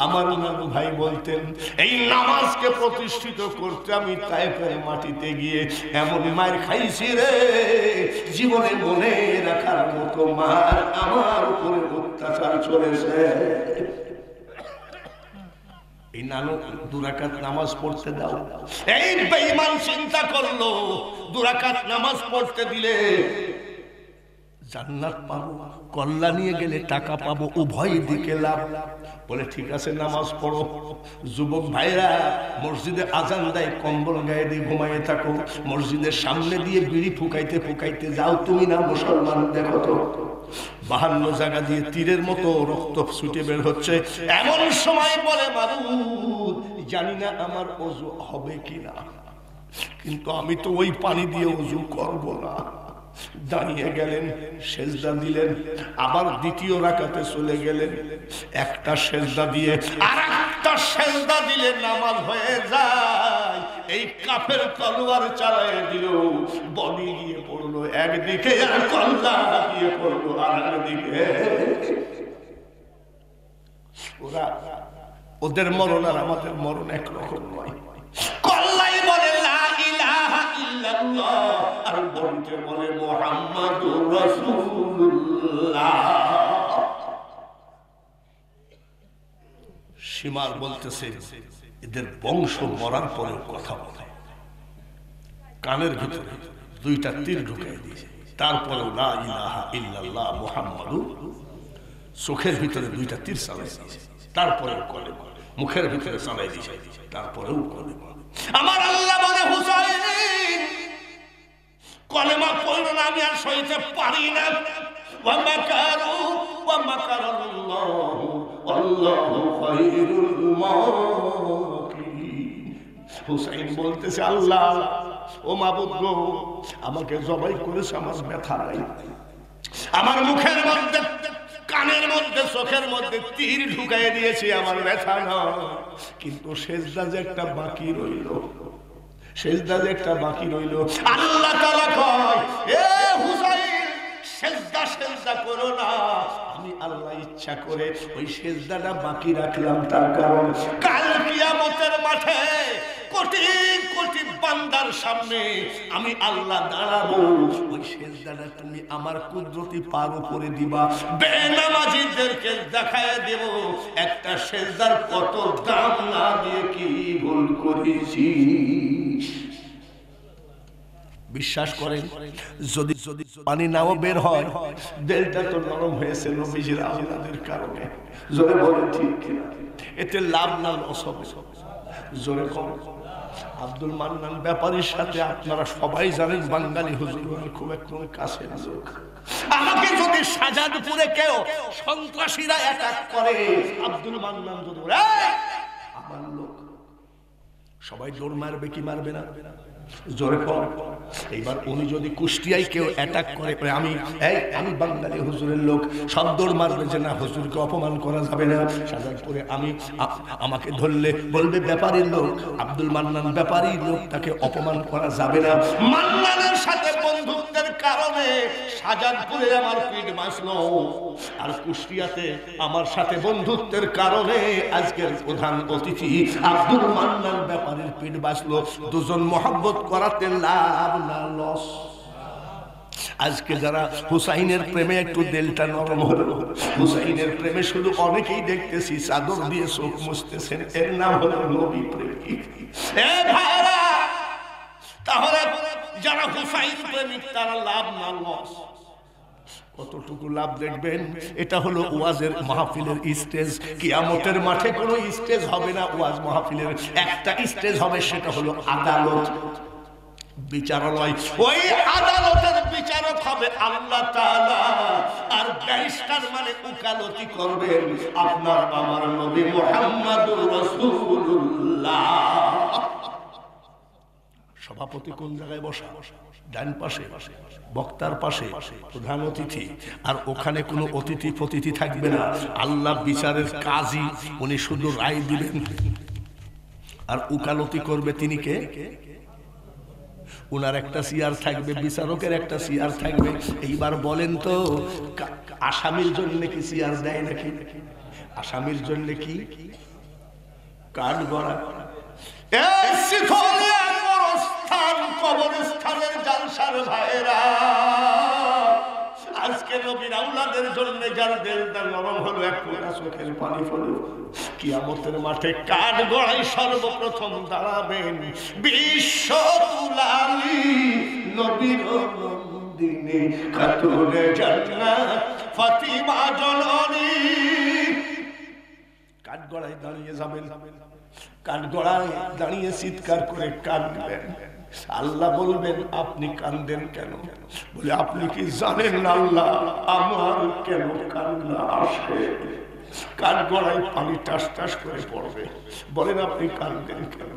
আমার নানু ভাই বলতেন, এই নামাজকে প্রতিষ্ঠিত করতে আমি তায়েফের মাটিতে গিয়ে এমন মার খাইছি রে, জীবনে মনে রাখার মতো মার আমার উপরে অত্যাচার চলেছে। এই নানু 2 রাকাত নামাজ পড়তে দাও। এই বেঈমান চিন্তা করলো 2 রাকাত নামাজ পড়তে দিলে জান্নাত পাবো, কল্যাণ নিয়ে গেলে টাকা পাবো, উভয় দিকে লাভ। বলে ঠিক আছে নামাজ পড়ো। যুবক ভাইরা মসজিদে আজান দেয়, কম্বল গায়ে দিয়ে ঘুমাইয়ে থাকো, মসজিদের সামনে দিয়ে বিড়ি ফুকাইতে ফুকাইতে যাও। তুমি না মুসলমান, দেখো তো 52 জায়গা দিয়ে তীরের মতো রক্ত ছুটে বের হচ্ছে। এমন সময় বলে, মাবুদ জানি না আমার ওযু হবে কিনা, কিন্তু আমি তো ওই পানি দিয়ে ওযু করব না। দাঁড়িয়ে গেলেন, সেজদা দিলেন, আবার 2য় রাকাতে চলে গেলেন। একটা সেজদা দিয়ে আরেকটা সেজদা দিলে নামাজ হয়ে যায়। এই কাফের তলোয়ার চালায় দিল, বডি গিয়ে পড়লো একদিকে, আর কল্লা গিয়ে পড়লো আরেকদিকে। ওদের মরণ আর আমাদের মরণ একরকম নয়। কল্লাই বলে লা ইলাহা ইল্লাল্লাহ, আর বলতে বলে মুহাম্মাদুর রাসূলুল্লাহ। সীমার বলতেছে, এদের বংশ মরার পরেও কথা বলে। কানের ভিতরে 2টা তীর ঢুকাই দিয়েছে, তারপরেও লা ইলাহা ইল্লাল্লাহ মুহাম্মাদুর। চোখের ভিতরে 2টা তীর চালাই দিয়েছে, তারপরেও করে। মুখের ভিতরে চালাই দিয়েছে, তারপরেও করে। আমার আল্লাহ বলে, হুসাইন পারি না। ওয়া মাকারু ওয়া মাকারাল্লাহু আল্লাহু খায়রুল মাকিরিন। হুসাইন বলতেছে, আল্লাহ ও মাবুদ গো, আমাকে জবাই করেছে, আমার ব্যথা নাই, আমার মুখের মধ্যে, কানের মধ্যে, চোখের মধ্যে তীর ঢুকাই দিয়েছি, আমার ব্যথা না, কিন্তু সেজদা যে একটা বাকি রইল, সেজদা যে একটা বাকি রইল। আল্লাহ তাআলা কয়, এ হুসাইন সেজদা সেজদা করো না, আমি আল্লাহ ইচ্ছা করে ওই সেজদাটা বাকি রাখলাম, তার কারণ কাল কিয়ামতের মাঠে কোটি কোটি বান্দার সামনে আমি আল্লাহ দাঁড়াবো, ওই সেজদাটা তুমি আমার কুদরতি পার উপরে দিবা, বেনামাজীদেরকে দেখায় দেব একটা সেজদার কত দাম না দিয়ে কি ভুল করেছি। বিশ্বাস করেন, যদি যদি পানি নাও বের হয়, দিলটা তো নরম হয়েছে নবীজির আওলাদের কারণে, জোরে বলে ঠিক কিনা? এতে লাভ না লস হবে? জোরে কম। আব্দুল মান্নান ব্যাপারীর সাথে আপনারা সবাই জানেন, বাঙালি হুজুর খুব একটু কাছের লোক। আমাকে যদি শাহজাদপুরে কেউ সন্ত্রাসীরা অ্যাটাক করে, আব্দুল মান্নান যদি আমার লোক, সবাই জোর মারবে কি মারবে না? জোরে কম। এইবার উনি যদি কুষ্টিয়ায় কেউ অ্যাটাক করে, আমি বাঙালি হুজুরের লোক, সব দৌড় মারবে যে না, হুজুরকে অপমান করা যাবে না। শাহজাদপুরে আমাকে ধরলে বলবে ব্যাপারীর লোক, আব্দুল মান্নান ব্যাপারীর লোক, তাকে অপমান করা যাবে না। মান্নানের সাথে বন্ধুত্বের কারণে শাহজাদপুরে আমার পিঠ বাঁচলো, আর কুষ্টিয়াতে আমার সাথে বন্ধুত্বের কারণে আজকের প্রধান অতিথি আব্দুল মান্নান ব্যাপারীর পিঠ বাঁচলো। দুজন মহব্বত করাতে লাভ না লস? আজকে যারা হুসাইনের প্রেমে একটু দিলটা নরম হলো, হুসাইনের প্রেমে শুধু অনেকেই দেখতেছি চাদর দিয়ে চোখ মুছতেছেন, এর নাম হলো নবী প্রেমিক। তাহলে যারা হুসাইন প্রেমিক তারা লাভ না লস? কতটুকু লাভ দেখবেন? এটা হলো ওয়াজের মাহফিলের স্টেজ। কিয়ামতের মাঠে কোনো স্টেজ হবে না, ওয়াজ মাহফিলের একটা স্টেজ হবে, সেটা হলো আদালত, বিচারালয়। ওই আদালতের বিচারক হবে আল্লাহ তাআলা, আর ব্যারিস্টার মানে উকালতি করবেন আপনার আমার নবী মুহাম্মদুর রাসূলুল্লাহ। সভাপতি কোন জায়গায় বসা? ডান পাশে, বক্তার পাশে প্রধান অতিথি, আর ওখানে কোনো অতিথি ফতিথি থাকবে না। আল্লাহ বিচারের কাজী, উনি শুধু রায় দিবেন, আর উকালতি করবে তিনি কে? উনার একটা চেয়ার থাকবে, বিচারকের একটা চেয়ার থাকবে। এইবার বলেন তো, আসামির জন্য কি চেয়ার দেয় নাকি? আসামির জন্য কি কাঠ গড়া? কবরস্থানের জালসার ভাইরা, আজকে নবীর আওলাদের জন্য যার দিলটা নরম হলো, এক ফোঁটা চোখের পানি হলো, কিয়ামতের মাঠে কাঠ গড়াই সর্বপ্রথম দাঁড়াবেন বিশ্ব তুলালি নবীর নন্দিনী খাতুনে জান্নাত ফাতিমা জননী। কাঠ গড়াই দাঁড়িয়ে যাবেন, কাঠ গড়ায় দাঁড়িয়ে চিৎকার করে কাঁদবেন। আল্লাহ বলবেন, আপনি কাঁদেন কেন? বলে, আপনি কি জানেন আল্লাহ আমার কেন কান্না আসে? কাঠ গড়ায় পানি টাস টাস করে পড়বে। বলেন, আপনি কাঁদেন কেন?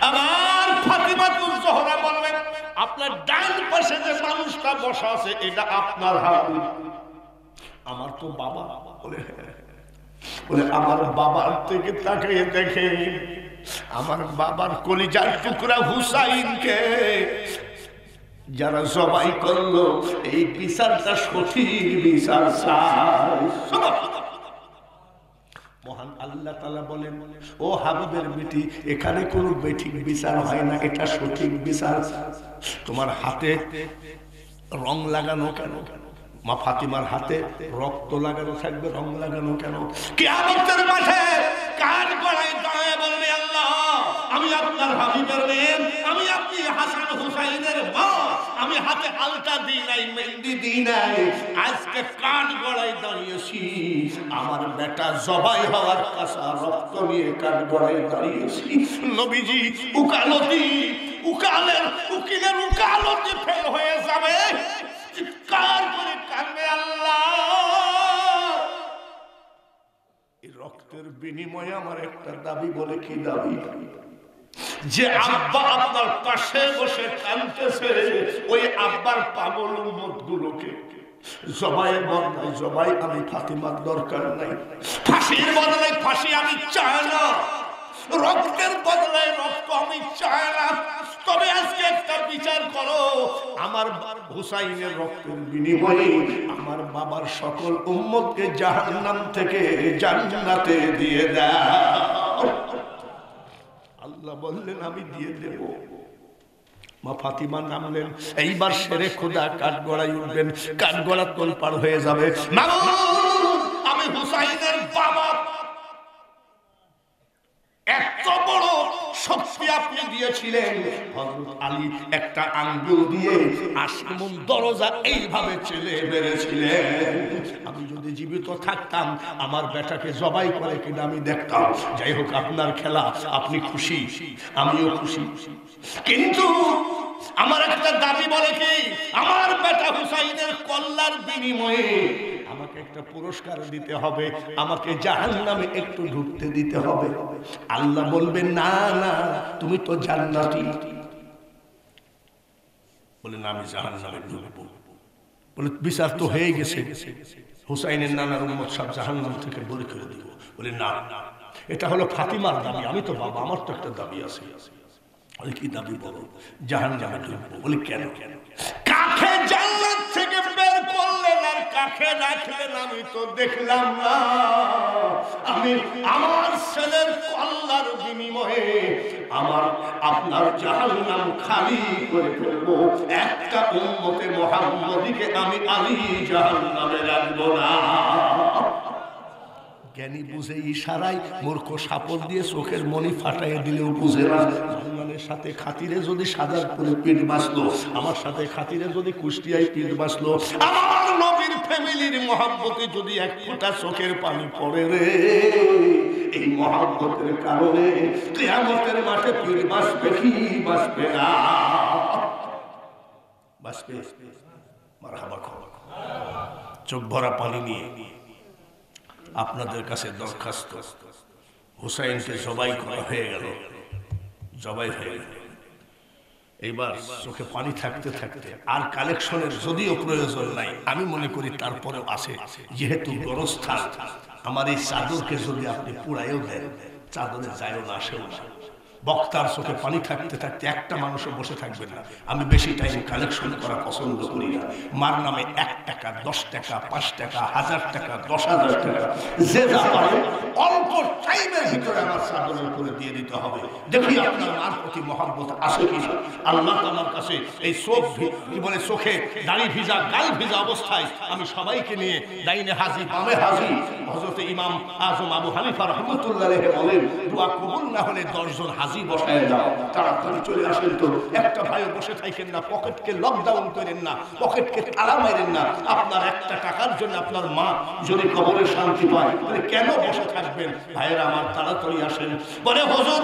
আমার ফাতিমাতুল জোহরা বলবেন, আপনার ডান পাশে যে মানুষটা বসা আছে এটা আপনার হাত। আমার তো বাবা। বলে, আমার বাবার থেকে তাকিয়ে দেখে আমার বাবার কলিজার টুকরা হুসাইনকে যারা জবাই করলো, এই বিচারটা সঠিক বিচার চাই। মহান আল্লাহ তাআলা বলেন, ও হাবিবের বেটি, এখানে কোনো বেঠিক বিচার হয় না, এটা সঠিক বিচার। তোমার হাতে রং লাগানো কেন? মা ফাতিমার হাতে রক্ত লাগানো থাকবে, রং লাগানো কেন? কিয়ামতের মাঠে কাঠ গড়ায় দাঁড়ায় বলবে, আল্লাহ আমি আপনার হাবিবের মেয়ে, আমি আপনি হাসান হুসাইনের মা, আমি হাতে আলতা দিই নাই, মেহেন্দি দিই নাই, আজকে কাঠ গড়ায় দাঁড়িয়েছি, আমার বেটা জবাই হওয়ার কাঁচা রক্ত নিয়ে কাঠ গড়ায় দাঁড়িয়েছি। নবীজি উকিলের উকালতি ফেল হয়ে যাবে, চিৎকার করে রক্তের বিনিময়ে আমার একটা দাবি। বলে কি দাবি? যে আব্বা আপনার পাশে বসে কাঁদতেছে, ওই আব্বার পাগল উম্মত গুলোকে জবাই বদলাই জবাই আমি ফাতিমার দরকার নাই, ফাঁসির বদলায় ফাঁসি আমি চাই না, রক্তের বদলায় রক্ত আমি চাই না। তবে আজকে একটা বিচার করো, আমার হুসাইনের রক্তের বিনিময়ে আমার বাবার সকল উম্মতকে জাহান্নাম থেকে জান্নাতে দিয়ে দাও। আল্লাহ বললেন আমি দিয়ে দেব। মা ফাতিমা নামলেন, এইবার শেরে খোদা কাঠগড়ায় উঠবেন, কাঠগড়া তোলপাড় হয়ে যাবে। আমি হুসাইনের বাবা, এত বড় শক্তি আপনি দিয়েছিলেন, হযরত আলী একটা আঙ্গুল দিয়ে আসমান দরজা এইভাবে চেলে বেড়েছিলেন। আমি যদি জীবিত থাকতাম আমার বেটাকে জবাই করে কিনা আমি দেখতাম। যাই হোক, আপনার খেলা, আপনি খুশি, আমিও খুশি। কিন্তু আমার একটা দাবি, বলে কি, আমার বেটা হুসাইনের কল্যার বিনিময়ে আমাকে একটা পুরস্কার দিতে হবে, আমাকে জাহান্নামে একটু ঢুকতে দিতে হবে। আল্লাহ বলবেন না না, তুমি তো জান্নাতি। বলে না, আমি জাহান্নামে ঢুকবো। বলে বিচার তো হয়ে গেছে, হুসাইনের নানার উম্মত সব জাহান্নাম থেকে বলে করে দিব। বলে না, এটা হলো ফাতিমার দাবি, আমি তো বাবা, আমার তো একটা দাবি আছে। বলে কি দাবি? বলো। জাহান্নামে ঢুকবো। বলে কেন? কাকে জান্নাত থেকে বের করলেন আর কাকে রাখলেন আমি তো দেখলাম না। আমি আমার ছেলের কল্যার বিনিময়ে আমার আপনার জাহান্নাম খালি করে ফেলবো। একটা উম্মতে মুহাম্মদীকে আমি আলী জাহান্নামে রাখবো না। জ্ঞানী বুঝে ইশারায়, মূর্খ সাপড় দিয়ে চোখের মনি ফাটাইয়ে দিলেও বুঝে না। মুসলমানের সাথে খাতিরে যদি সাজাদপুরে পিঠ বাঁচলো, আমার সাথে খাতিরে যদি কুষ্টিয়ায় পিঠ বাঁচলো, আমার নবীর ফ্যামিলির মহব্বতে যদি এক ফোঁটা চোখের পানি পড়ে রে, এই মহব্বতের কারণে কিয়ামতের মাঠে পিঠ বাঁচবে কি বাঁচবে না? বাঁচবে। মারহাবা। চোখ ভরা পানি নিয়ে আপনাদের কাছে দরখাস্ত, হুসাইনকে জবাই করা হয়ে গেল, জবাই হয়ে গেল। এইবার চোখে পানি থাকতে থাকতে আর কালেকশনের যদিও প্রয়োজন নাই, আমি মনে করি তারপরেও আছে। যেহেতু গরস্থান, আমার এই চাদরকে যদি আপনি পুড়াইও দেন, চাদরে যায়ও না, আসেও না। বক্তার চোখে পানি থাকতে থাকতে একটা মানুষও বসে থাকবে না। আমি বেশি টাইম কালেকশন করা পছন্দ করি না। মার নামে 1 টাকা, 10 টাকা, 5 টাকা, 1000 টাকা, 10,000 টাকা, যে যা পারে অল্প টাইমের ভিতরে আমার চাদরের উপরে দিয়ে দিতে হবে। দেখি আপনার মার প্রতি মহব্বত আছে কিনা। আল্লাহ আমার কাছে এই চোখ কি বলে, চোখে দাড়ি ভিজা, গাল ভিজা অবস্থায় আমি সবাইকে নিয়ে ডাইনে হাজি বামে হাজি, হযরত ইমাম আজম আবু হানিফা রাহমাতুল্লাহ আলাইহি বলেন, দোয়া কবুল না হলে 10 জন হাজি বসায় দাও, তাড়াতাড়ি চলে আসেন। তো একটা ভাইও বসে থাকেন না, পকেটকে লকডাউন করেন না, পকেটকে তালা মারেন না। আপনার একটা টাকার জন্য আপনার মা যদি কবরে শান্তি পায়, কেন বসে থাকবেন? ভাইয়েরা আমার, তাড়াতাড়ি আসেন। বলে হুজুর